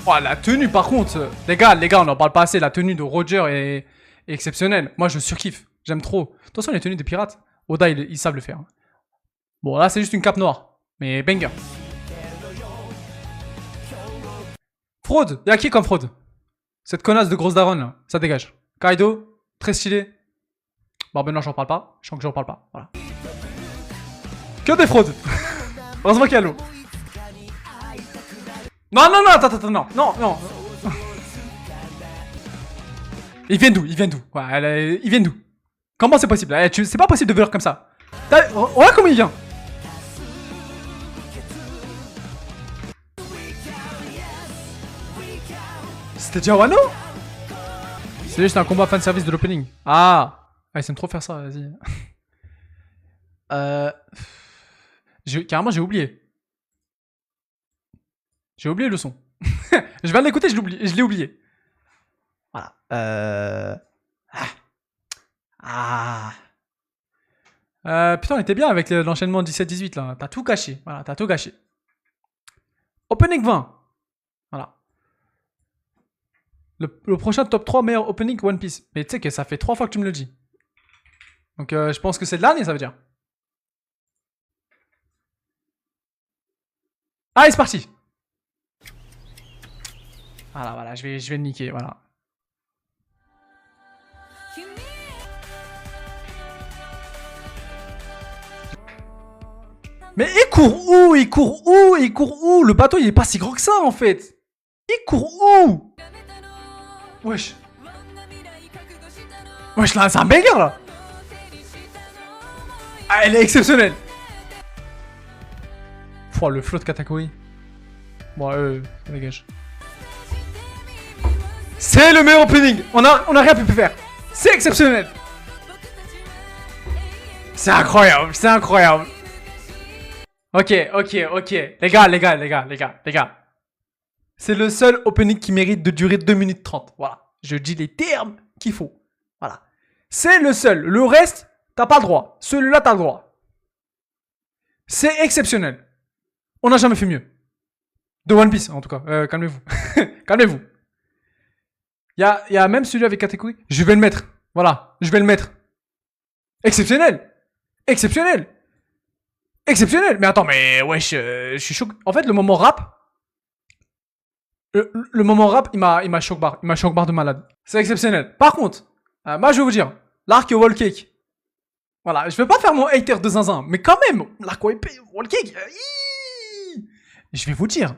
Oh, la tenue, par contre. Les gars, on n'en parle pas assez. La tenue de Roger est exceptionnelle. Moi, je surkiffe. J'aime trop. De toute façon, les tenues des pirates, Oda, ils savent le faire. Bon, là, c'est juste une cape noire. Mais banger. Fraude. Y'a qui comme fraude? Cette connasse de grosse daronne, là. Ça dégage. Kaido, très stylé. Bon, ben non, j'en parle pas. Je sens que j'en parle pas. Voilà. Que des fraudes. Heureusement qu'il y a l'eau. Non, attends, non. Ils viennent d'où? Ouais, ils viennent d'où? Comment c'est possible? C'est pas possible de voler comme ça. Regarde comment il vient. C'était déjà Wano? C'est juste un combat fanservice de l'opening. Ah, ils aiment trop faire ça, vas-y. Carrément, j'ai oublié. J'ai oublié le son. Je viens de l'écouter, je l'ai oublié. Voilà. Putain, on était bien avec l'enchaînement 17-18 là. T'as tout gâché. Voilà, t'as tout gâché. Opening 20. Voilà. Le prochain top 3 meilleur opening One Piece. Mais tu sais que ça fait 3 fois que tu me le dis. Donc je pense que c'est le dernier, ça veut dire. Allez, c'est parti. Voilà, je vais le niquer, voilà. Mais il court où? Le bateau, il est pas si grand que ça, en fait. Il court où? Wesh, là, c'est un banger, là. Ah, elle est exceptionnelle. Pouah, le flow de Katakuri. Bon, ça dégage. C'est le meilleur opening. On a rien pu faire. C'est exceptionnel. C'est incroyable. Ok. Les gars. C'est le seul opening qui mérite de durer 2 minutes 30. Voilà. Je dis les termes qu'il faut. Voilà. C'est le seul. Le reste, t'as pas le droit. Celui-là, t'as le droit. C'est exceptionnel. On n'a jamais fait mieux. De One Piece, en tout cas. Calmez-vous. Calmez-vous. Il y a même celui avec Katakuri. Je vais le mettre. Voilà. Je vais le mettre. Exceptionnel. Mais attends, mais wesh, je suis choqué. En fait, le moment rap, il m'a choc-barre. Il m'a choc-barre de malade. C'est exceptionnel. Par contre, moi, je vais vous dire, l'arc Wall Cake. Voilà, je vais pas faire mon hater de zinzin, mais quand même, l'arc Wall Cake. Je vais vous dire.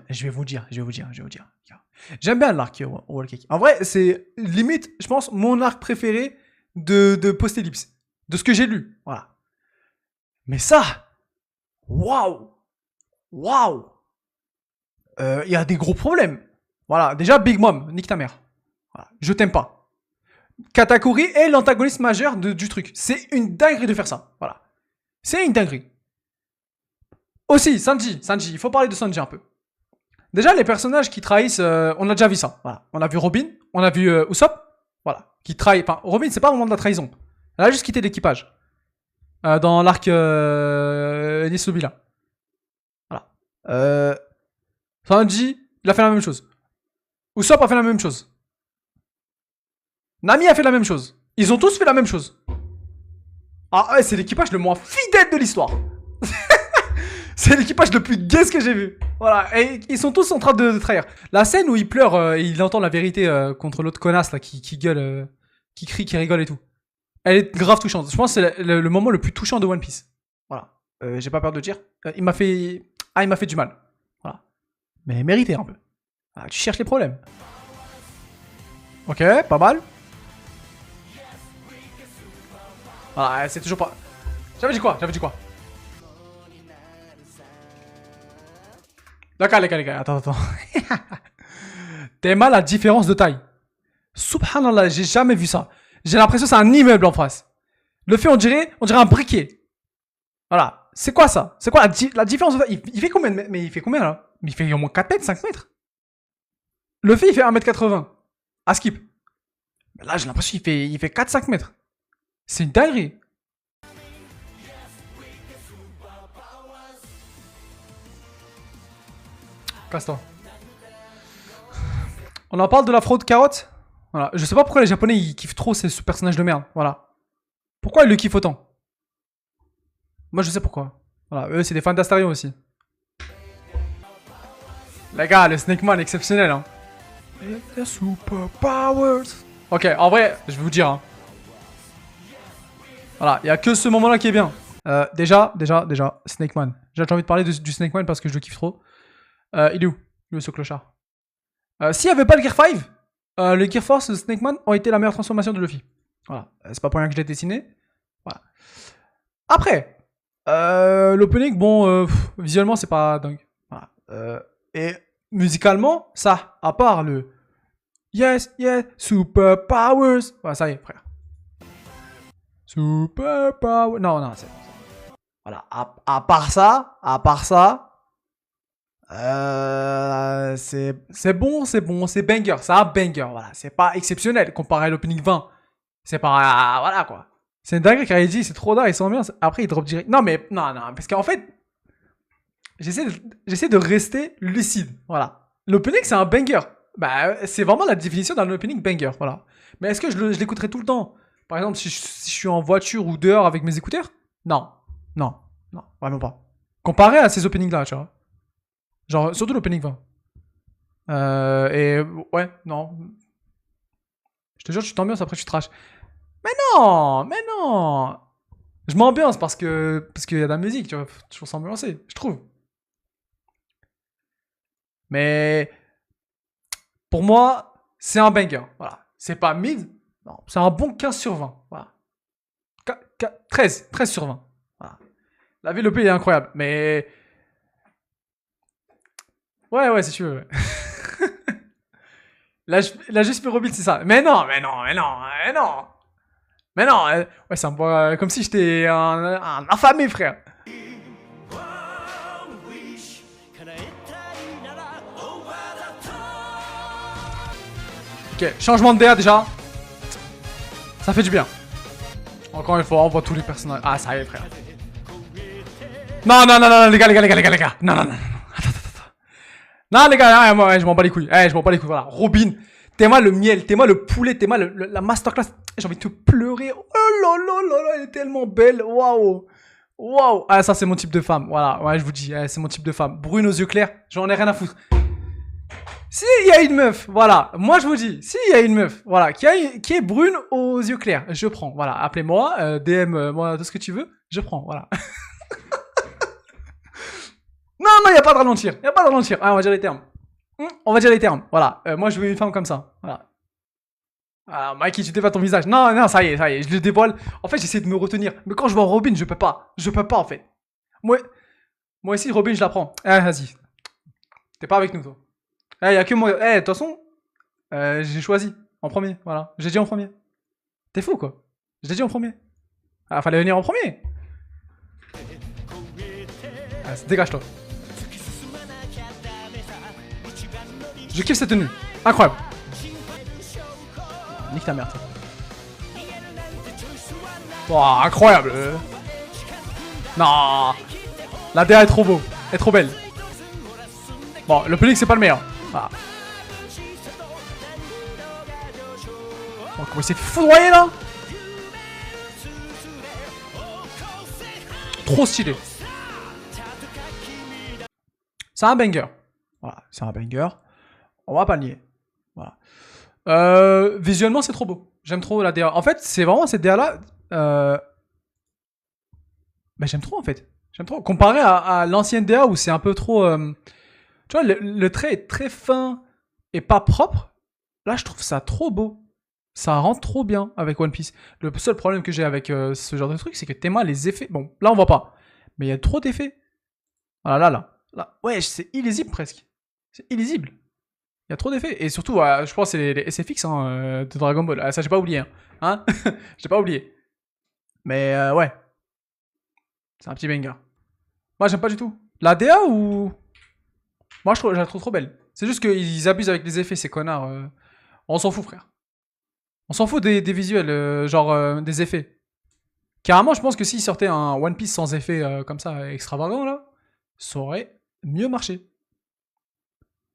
J'aime bien l'arc Wall Cake. En vrai, c'est limite, je pense, mon arc préféré de Post-Ellipse. De ce que j'ai lu. Voilà. Mais ça, waouh. Il y a des gros problèmes. Voilà, déjà Big Mom, nique ta mère. Voilà. Je t'aime pas. Katakuri est l'antagoniste majeur du truc. C'est une dinguerie de faire ça. Voilà. C'est une dinguerie. Aussi, Sanji, il faut parler de Sanji un peu. Déjà, les personnages qui trahissent, on a déjà vu ça. Voilà. On a vu Robin, on a vu Usopp. Voilà. Qui trahit. Enfin, Robin, c'est pas au moment de la trahison. Elle a juste quitté l'équipage. Dans l'arc Nisobi là. Voilà. Sanji, il a fait la même chose. Usopp a fait la même chose. Nami a fait la même chose. Ils ont tous fait la même chose. Ah ouais, c'est l'équipage le moins fidèle de l'histoire. C'est l'équipage le plus gaze que j'ai vu. Voilà, et ils sont tous en train de trahir. La scène où il pleure et il entend la vérité contre l'autre connasse là qui gueule, qui crie, qui rigole et tout. Elle est grave touchante. Je pense que c'est le moment le plus touchant de One Piece. Voilà. J'ai pas peur de dire. Il m'a fait du mal. Voilà. Mais mérité un peu. Ah, tu cherches les problèmes. Ok, pas mal. Voilà, c'est toujours pas... J'avais dit quoi? D'accord, les gars. Attends. T'es mal la différence de taille. Subhanallah, j'ai jamais vu ça. J'ai l'impression que c'est un immeuble en face. Le fait, on dirait un briquet. Voilà. C'est quoi ça? C'est quoi la différence? Il fait combien mais il fait combien là? Mais il fait au moins 4 mètres, 5 mètres. Le fait il fait 1m80. À skip. Mais là j'ai l'impression qu'il fait 4-5 mètres. C'est une dinguerie. Casse-toi. On en parle de la fraude carotte. Voilà. Je sais pas pourquoi les japonais ils kiffent trop ce personnage de merde. Voilà. Pourquoi ils le kiffent autant? Moi je sais pourquoi. Voilà, eux c'est des fans d'Astario aussi. Les gars, le Snake Man exceptionnel hein. The superpowers. Ok, en vrai, je vais vous dire hein. Voilà, il y a que ce moment là qui est bien. Déjà, Snake Man. J'ai envie de parler du Snake Man parce que je le kiffe trop. Il est où? Il est où ce clochard? S'il n'y avait pas le Gear 5, le Gear Force de Snake Man aurait été la meilleure transformation de Luffy. Voilà, c'est pas pour rien que je l'ai dessiné. Voilà. Après, l'opening, bon, visuellement, c'est pas dingue. Voilà. Et musicalement, ça, à part le Yes, yes, super powers. Voilà, ça y est, frère. Super powers. Non, non, c'est bon. Voilà, à part ça, c'est bon, c'est banger, c'est un banger, voilà. C'est pas exceptionnel comparé à l'opening 20. C'est pas, voilà quoi. C'est une dinguerie car il dit c'est trop d'art, il sent bien. Après il drop direct. Non mais, non, parce qu'en fait, j'essaie de rester lucide, voilà. L'opening c'est un banger. Bah, c'est vraiment la définition d'un opening banger, voilà. Mais est-ce que je l'écouterai tout le temps? Par exemple, si je suis en voiture ou dehors avec mes écouteurs? Non, vraiment pas. Comparé à ces openings là, tu vois. Genre, surtout l'opening 20. Et ouais, non. Je te jure, tu t'ambiances, après tu trash. Mais non. Je m'ambiance parce qu'il y a de la musique, tu vois. Faut toujours s'ambiancer, je trouve. Mais pour moi, c'est un banger. Voilà. C'est pas mid. Non, c'est un bon 15 sur 20. Voilà. 13 sur 20. Voilà. La VLOP est incroyable, mais ouais, si tu veux. Ouais. Là, juste fait Robin, c'est ça. Mais non. Ouais, ça me voit comme si j'étais un affamé, frère. Ok, changement de DA déjà. Ça fait du bien. Encore une fois, on voit tous les personnages. Ah, ça y est, frère. Non, les gars. Non. Attends. Non, les gars, moi, je m'en bats les couilles. Voilà. Robin, t'es-moi le miel, t'es-moi le poulet, t'es-moi la masterclass. J'ai envie de te pleurer. Oh là, elle est tellement belle. Waouh. Ah, ça, c'est mon type de femme. Voilà, ouais, je vous dis, c'est mon type de femme. Brune aux yeux clairs, j'en ai rien à foutre. S'il y a une meuf, voilà, moi je vous dis, s'il y a une meuf, voilà, qui est brune aux yeux clairs, je prends. Voilà, appelez-moi, DM, moi, tout ce que tu veux, je prends, voilà. Non, il n'y a pas de ralentir. Ah, on va dire les termes. Voilà. Moi, je veux une femme comme ça. Voilà. Ah, Mikey, tu dévoiles ton visage. Non, ça y est, je le dévoile. En fait, j'essaie de me retenir. Mais quand je vois Robin, je peux pas, en fait. Moi aussi, Robin, je la prends. Eh, vas-y. T'es pas avec nous, toi. Eh, y a que moi. Eh, de toute façon, j'ai choisi. En premier, voilà. J'ai dit en premier. T'es fou, quoi. Je l'ai dit en premier. Ah, fallait venir en premier. Ah, dégage-toi. Je kiffe cette tenue. Incroyable. Nique ta mère. Oh, incroyable. Non. La DA est trop beau. Elle est trop belle. Bon, le public c'est pas le meilleur. Ah. Oh, comment il s'est fait foudroyer là. Trop stylé. C'est un banger. Voilà, c'est un banger. On va pas le nier. Voilà. Visuellement, c'est trop beau. J'aime trop la DA. En fait, c'est vraiment cette DA là. Bah, j'aime trop en fait. J'aime trop. Comparé à l'ancienne DA où c'est un peu trop. Tu vois, le trait est très fin et pas propre. Là, je trouve ça trop beau. Ça rentre trop bien avec One Piece. Le seul problème que j'ai avec ce genre de truc, c'est que Théma, les effets. Bon, là, on voit pas. Mais il y a trop d'effets. Voilà, là. Ouais, c'est illisible presque. C'est illisible. Il y a trop d'effets. Et surtout, je pense que c'est les SFX de Dragon Ball. Ça, j'ai pas oublié. J'ai pas oublié. Mais ouais. C'est un petit banger. Moi, j'aime pas du tout. La DA ou... Moi, je la trouve trop belle. C'est juste qu'ils abusent avec les effets, ces connards. On s'en fout, frère. On s'en fout des visuels, genre des effets. Carrément, je pense que s'ils sortaient un One Piece sans effet comme ça, extravagant, là, ça aurait mieux marché.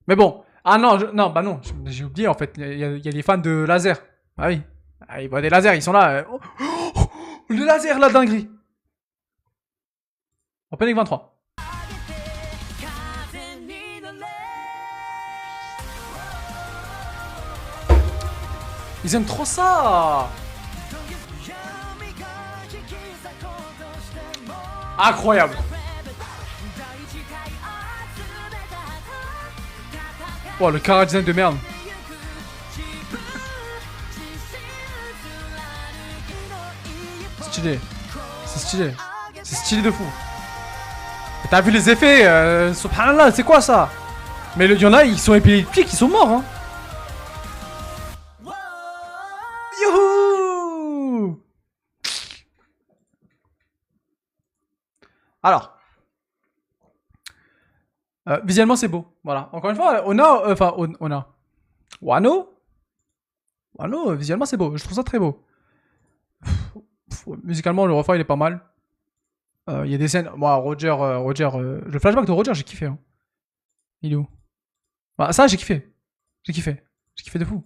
Mais bon. Ah non, non, bah non, j'ai oublié, en fait. Il y a des fans de laser. Ah oui. Ah, ils voient des lasers, ils sont là. Oh, oh, le laser, la dinguerie. Opening 23. Ils aiment trop ça. Incroyable. Oh, le cara design de merde. Stylé. C'est stylé. C'est stylé de fou. T'as vu les effets subhanallah, c'est quoi ça? Mais il y en a, ils sont épileptiques, ils sont morts, hein. Youhou. Alors. Visuellement, c'est beau. Voilà. Encore une fois, on a... Enfin, on a... Wano, visuellement, c'est beau. Je trouve ça très beau. Musicalement, le refrain, il est pas mal. Il y a des scènes... Moi, Roger... le flashback de Roger, j'ai kiffé. Hein. Il est où? Bah, ça, j'ai kiffé. J'ai kiffé de fou.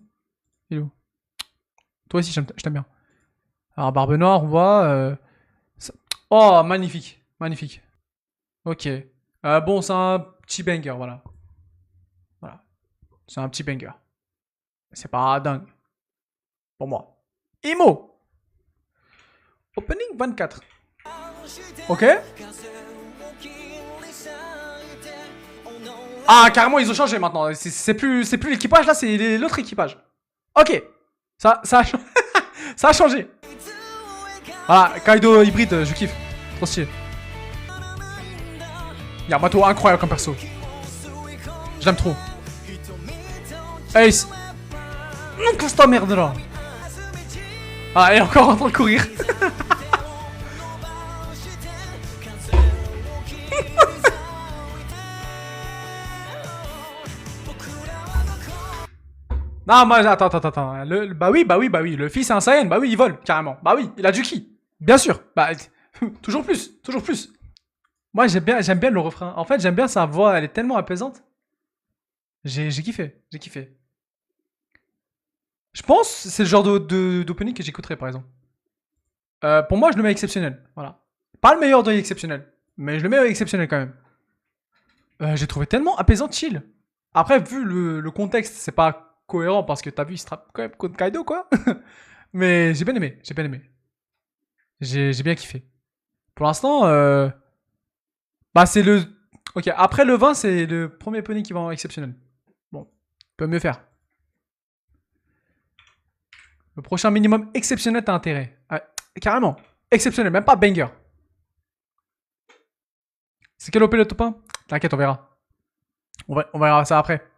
Il est où? Toi aussi, je t'aime bien. Alors, Barbe Noire, on voit... Oh, magnifique. Magnifique. Ok. Bon, c'est un petit banger, voilà. Voilà. C'est un petit banger. C'est pas dingue. Pour moi. Imo. Opening 24. Ok. Ah, carrément, ils ont changé maintenant. C'est plus l'équipage, là, c'est l'autre équipage. Ok. Ça ça a changé. Voilà, Kaido hybride, je kiffe. Trop stylé. Yamato, incroyable comme perso. Je l'aime trop. Ace. Non, casse ta merde là. Ah, elle est encore en train de courir. Non, moi, attends. Bah oui. Le fils, c'est un Saiyan. Bah oui, il vole, carrément. Bah oui, il a du ki. Bien sûr. Bah, toujours plus. Moi, j'aime bien le refrain. En fait, j'aime bien sa voix. Elle est tellement apaisante. J'ai kiffé. Je pense que c'est le genre d'opening que j'écouterais, par exemple. Pour moi, je le mets exceptionnel. Voilà. Pas le meilleur de exceptionnel. Mais je le mets exceptionnel quand même. J'ai trouvé tellement apaisant, chill. Après, vu le contexte, c'est pas cohérent parce que t'as vu, il se trappe quand même contre Kaido, quoi. Mais j'ai bien aimé. J'ai bien kiffé. Pour l'instant, bah c'est le... Ok, après le 20, c'est le premier opening qui va en exceptionnel. Bon, peut mieux faire. Le prochain minimum exceptionnel, t'as intérêt. Ah, carrément. Exceptionnel, même pas banger. C'est quel OP le top 1? T'inquiète, on verra. On verra ça après.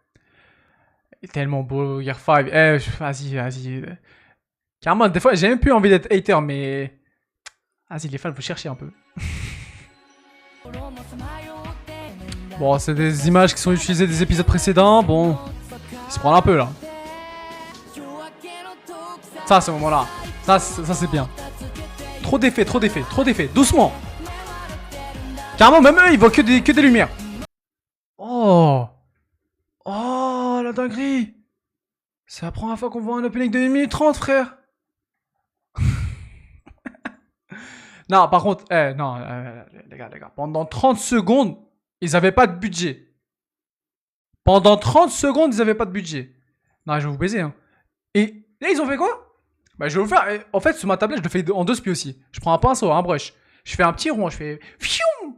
Il est tellement beau, Gear 5. Vas-y. Carrément, des fois, j'ai même plus envie d'être hater, mais... Vas-y, les fans, faut chercher un peu. Bon, c'est des images qui sont utilisées des épisodes précédents. Bon, il se prend un peu, là. Ça, à ce moment-là. Ça c'est bien. Trop d'effets. Doucement. Carrément, même eux, ils voient que des lumières. Oh, la dinguerie. C'est la première fois qu'on voit un opening de 1 minute 30, frère. Non, par contre, non, les gars. Pendant 30 secondes, ils avaient pas de budget. Non, je vais vous baiser, hein. Et là, ils ont fait quoi? Bah, je vais vous faire. En fait, sur ma tablette, je le fais en 2 spies aussi. Je prends un pinceau, un brush. Je fais un petit rond, je fais. Fium.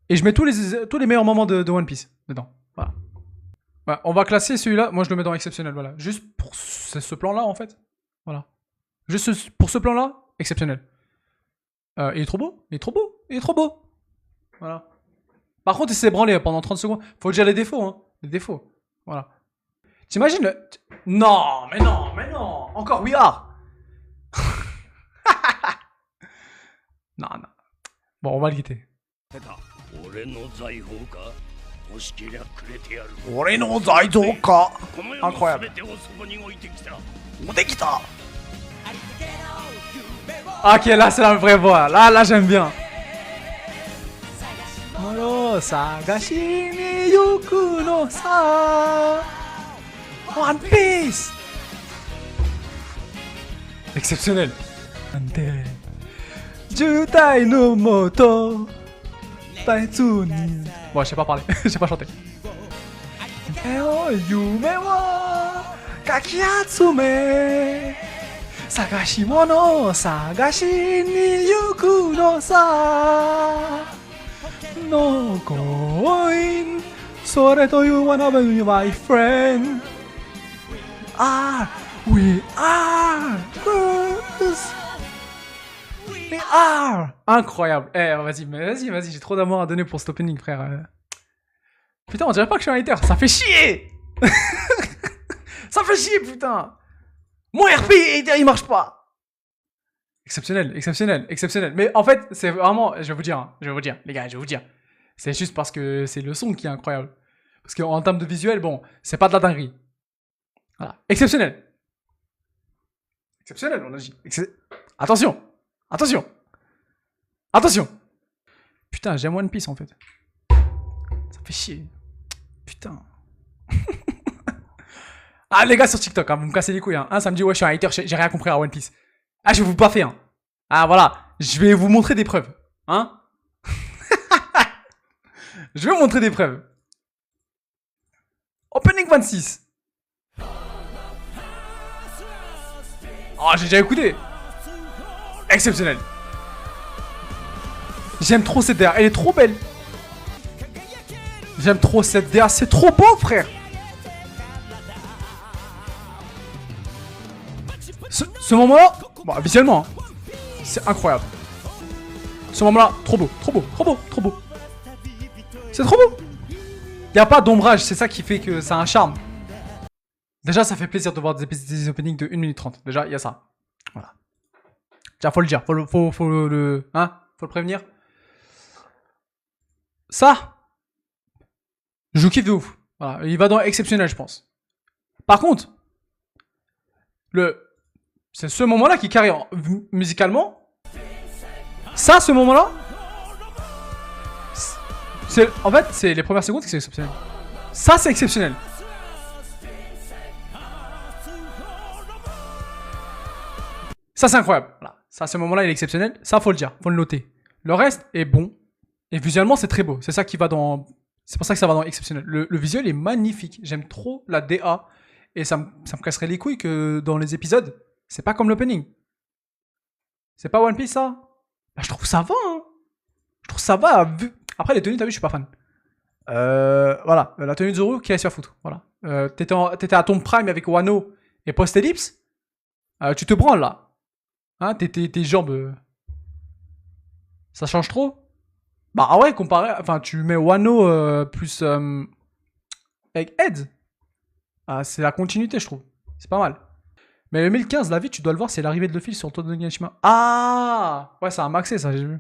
Et je mets tous les meilleurs moments de One Piece dedans. Voilà. Ouais, on va classer celui-là. Moi, je le mets dans exceptionnel. Voilà. Juste pour ce plan-là, en fait. Voilà. Juste pour ce plan-là, exceptionnel. Il est trop beau. Voilà. Par contre, il s'est branlé pendant 30 secondes. Faut dire les défauts, hein. Les défauts. Voilà. T'imagines le... Non, mais non. Encore We Are. Non. Bon, on va le quitter. Incroyable. Ok, là c'est la vraie voix. Là j'aime bien. One Piece. Exceptionnel. Jutai no moto. Taitsuni. Bon, je sais pas parler, je sais pas chanter. Yume wa kakiatsume. Sagashi mono sagashi ni yuku no sa. No going. Sore to you wanna be my friend. We are girls. We are. Incroyable. Eh, vas-y, j'ai trop d'amour à donner pour cet opening, frère. Putain, on dirait pas que je suis un hater. Ça fait chier. Ça fait chier, putain. Mon RP, il marche pas. Exceptionnel. Mais en fait, c'est vraiment... Je vais vous dire, les gars, c'est juste parce que c'est le son qui est incroyable. Parce qu'en termes de visuel, bon, c'est pas de la dinguerie. Voilà. Exceptionnel, on a dit. Attention. Putain, j'aime One Piece en fait. Ça fait chier. Putain. Ah, les gars sur TikTok, hein, vous me cassez les couilles. Hein. Ça me dit, ouais, je suis un hater, j'ai rien compris à One Piece. Ah, je vais vous baffer. Hein. Ah, voilà. Je vais vous montrer des preuves. Hein. Je vais vous montrer des preuves. Opening 26. Oh, j'ai déjà écouté. Exceptionnel. J'aime trop cette DA, elle est trop belle. J'aime trop cette DA, c'est trop beau, frère. Ce moment-là, bon, visuellement, hein, c'est incroyable. Ce moment-là, trop beau. C'est trop beau. Il n'y a pas d'ombrage, c'est ça qui fait que ça a un charme. Déjà, ça fait plaisir de voir des openings de 1 minute 30. Déjà, il y a ça. Voilà. Tiens, faut le dire. Faut le prévenir. Ça, je kiffe de ouf. Voilà. Il va dans exceptionnel, je pense. Par contre, c'est ce moment-là qui carry musicalement. Ça, ce moment-là, en fait, c'est les premières secondes qui sont exceptionnelles. Ça, c'est exceptionnel. Ça, c'est incroyable. Voilà. Ça, ce moment-là, il est exceptionnel. Ça, faut le dire. Faut le noter. Le reste est bon. Et visuellement, c'est très beau. C'est ça qui va dans... C'est pour ça que ça va dans exceptionnel. Le visuel est magnifique. J'aime trop la DA. Et ça me casserait les couilles que dans les épisodes, c'est pas comme l'opening. C'est pas One Piece, ça? Bah, je trouve ça va, hein. Je trouve ça va. Après, les tenues, t'as vu, je suis pas fan. Voilà. La tenue de Zoro, qui allait se faire foutre. Voilà. T'étais à ton prime avec Wano et Post-Ellipse. Tu te branles, là. Hein, tes jambes... Ça change trop? Bah ah ouais, comparé... Enfin, tu mets Wano plus... avec Ed. Ah, c'est la continuité, je trouve. C'est pas mal. Mais le 1015, la vie, tu dois le voir, c'est l'arrivée de Luffy sur le tour de Nagashima. Ah ouais, ça a maxé, ça, j'ai vu.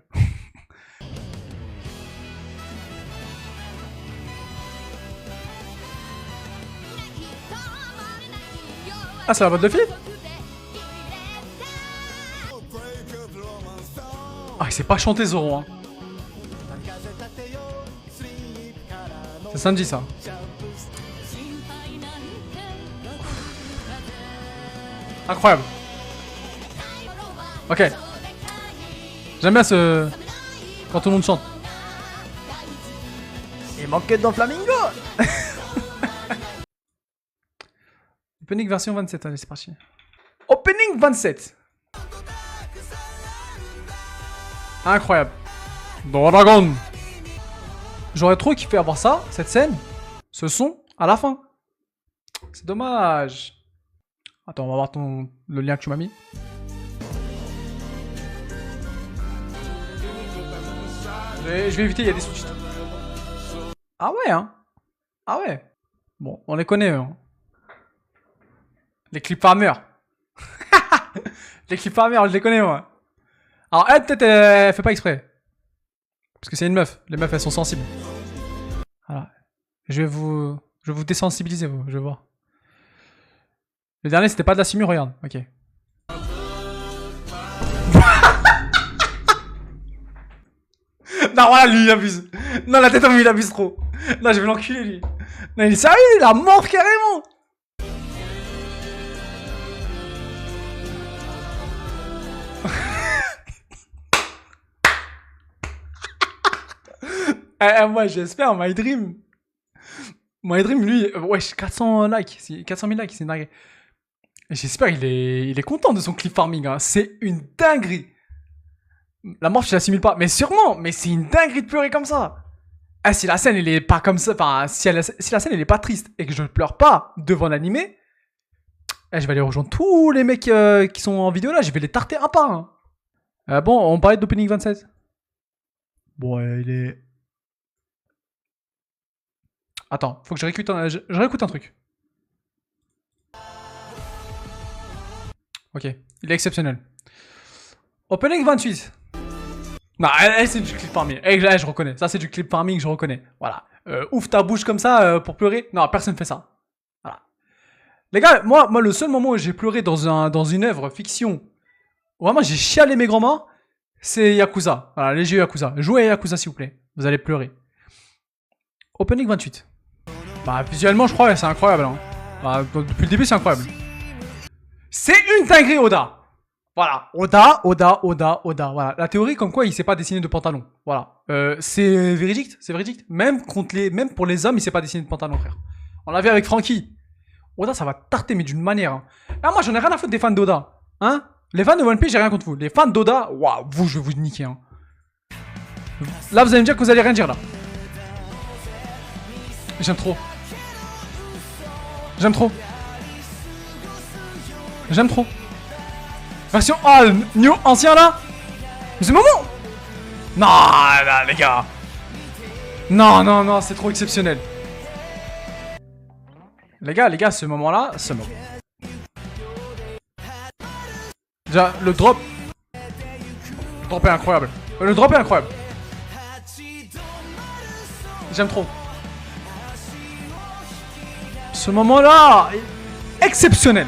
Ah, c'est la voix de Luffy? Ah, il sait pas chanter Zoro, hein. C'est Sanji, ça. Incroyable. Ok. J'aime bien ce... Quand tout le monde chante. Il manquait dans Flamingo. Opening version 27, allez, c'est parti. Opening 27. Incroyable. Dragon. J'aurais trop kiffé avoir ça, cette scène, ce son, à la fin. C'est dommage. Attends, on va voir le lien que tu m'as mis. Je vais éviter, il y a des sous-titres. Ah ouais, hein. Ah ouais. Bon, on les connaît, hein. Les clips farmers. Les clips farmers, je les connais, moi. Alors, elle, peut-être, elle fait pas exprès. Parce que c'est une meuf. Les meufs, elles sont sensibles. Voilà. Je vais vous désensibiliser, vous. Je vais voir. Le dernier, c'était pas de la simu, regarde. Ok. Non, voilà, lui, il abuse. Non, la tête en lui, il abuse trop. Non, je vais l'enculer, lui. Non, il est sérieux, il a mort carrément. Moi, j'espère, My Dream. My Dream, lui, wesh, 400 likes. 400 000 likes, c'est une dinguerie. J'espère qu'il est content de son clip farming. Hein. C'est une dinguerie. La mort, je l'assimile pas. Mais sûrement, mais c'est une dinguerie de pleurer comme ça. Ah, si la scène, elle est pas comme ça, enfin, si la scène, elle est pas triste et que je ne pleure pas devant l'animé, je vais aller rejoindre tous les mecs qui sont en vidéo là, je vais les tarter un par un. Bon, on parlait d'Opening 27. Bon, il est... Attends, faut que je réécoute un truc. Ok, il est exceptionnel. Opening 28. Non, c'est du clip farming. Je reconnais. Ça, c'est du clip farming, je reconnais. Voilà. Ouvre ta bouche comme ça pour pleurer. Non, personne fait ça. Voilà. Les gars, moi, le seul moment où j'ai pleuré dans une œuvre fiction, où vraiment j'ai chialé mes grands-mains, c'est Yakuza. Voilà, les jeux Yakuza. Jouez à Yakuza, s'il vous plaît. Vous allez pleurer. Opening 28. Bah, visuellement, je crois, c'est incroyable. Hein. Bah, depuis le début, c'est incroyable. C'est une dinguerie, Oda. Voilà, Oda. Voilà, la théorie comme quoi il sait pas dessiner de pantalon. Voilà, c'est véridique, Même pour les hommes, il sait pas dessiner de pantalon, frère. On l'a vu avec Franky. Oda, ça va tarter, mais d'une manière. Hein. Ah, moi, j'en ai rien à foutre des fans d'Oda. Hein? Les fans de One Piece, j'ai rien contre vous. Les fans d'Oda, waouh, je vais vous niquer. Hein. Là, vous allez me dire que vous allez rien dire là. J'aime trop. Version new ancien là. Mais c'est moment. Non, là, les gars. Non, c'est trop exceptionnel. Les gars, ce moment-là, déjà, le drop est incroyable. J'aime trop. Ce moment-là, exceptionnel.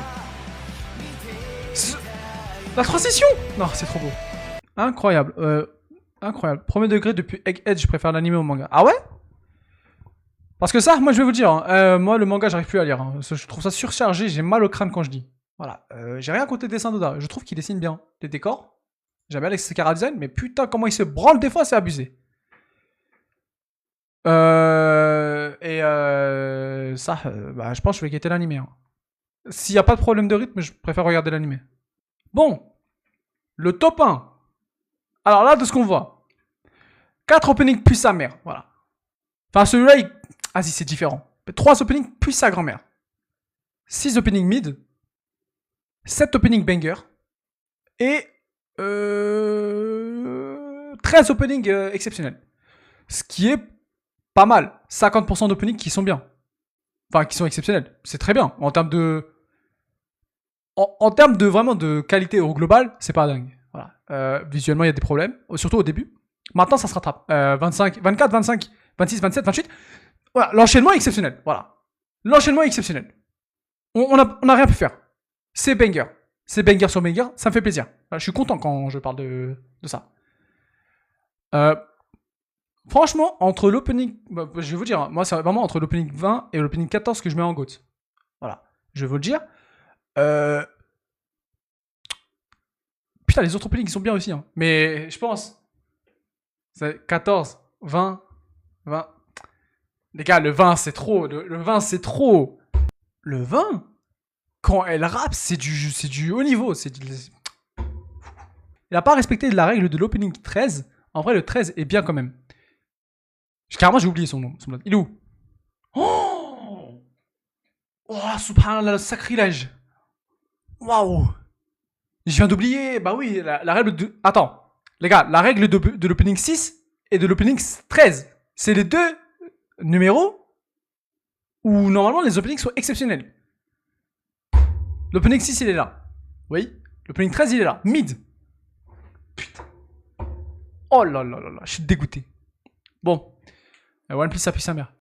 La transition. Non, c'est trop beau. Incroyable. Incroyable. Premier degré depuis Egghead, je préfère l'anime au manga. Ah ouais? Parce que ça, moi je vais vous dire, hein, moi le manga j'arrive plus à lire. Hein. Je trouve ça surchargé, j'ai mal au crâne quand je dis. Voilà. J'ai rien contre les dessins d'Oda. Je trouve qu'il dessine bien les décors. J'aime bien les chara design, mais putain, comment il se branle des fois, c'est abusé. Ça, bah, je pense que je vais quitter l'anime. Hein. S'il n'y a pas de problème de rythme, je préfère regarder l'anime. Bon, le top 1. Alors là, de ce qu'on voit, 4 openings plus sa mère, voilà. Enfin, celui-là, ah si, c'est différent. 3 openings plus sa grand-mère. 6 openings mid. 7 openings banger. Et 13 openings exceptionnels. Ce qui est pas mal. 50% d'openings qui sont bien. Enfin, qui sont exceptionnels. C'est très bien. En termes de... En termes de vraiment de qualité au global, c'est pas dingue. Voilà. Visuellement, il y a des problèmes, surtout au début. Maintenant, ça se rattrape. 25, 24, 25, 26, 27, 28. Voilà, l'enchaînement est exceptionnel. Voilà. L'enchaînement est exceptionnel. On a rien pu faire. C'est banger. C'est banger sur banger. Ça me fait plaisir. Je suis content quand je parle de ça. Franchement, entre l'opening... Bah, je vais vous dire, moi, c'est vraiment entre l'opening 20 et l'opening 14 que je mets en GOAT. Voilà. Je vais vous le dire. Putain, les autres openings ils sont bien aussi. Hein. Mais je pense. C'est 14, 20. Les gars, le 20 c'est trop. Le 20 c'est trop. Le 20 quand elle rappe, c'est du haut niveau. Il a pas respecté la règle de l'opening 13. En vrai, le 13 est bien quand même. Carrément, j'ai oublié son nom. Il est où? Oh, subhanallah, le sacrilège. Waouh. Je viens d'oublier, bah oui, la règle de... Attends, les gars, la règle de l'opening 6 et de l'opening 13. C'est les deux numéros où normalement les openings sont exceptionnels. L'opening 6 il est là. Oui. L'opening 13 il est là. Mid. Putain. Oh là là là là, je suis dégoûté. Bon. One Piece, ça pue sa mère.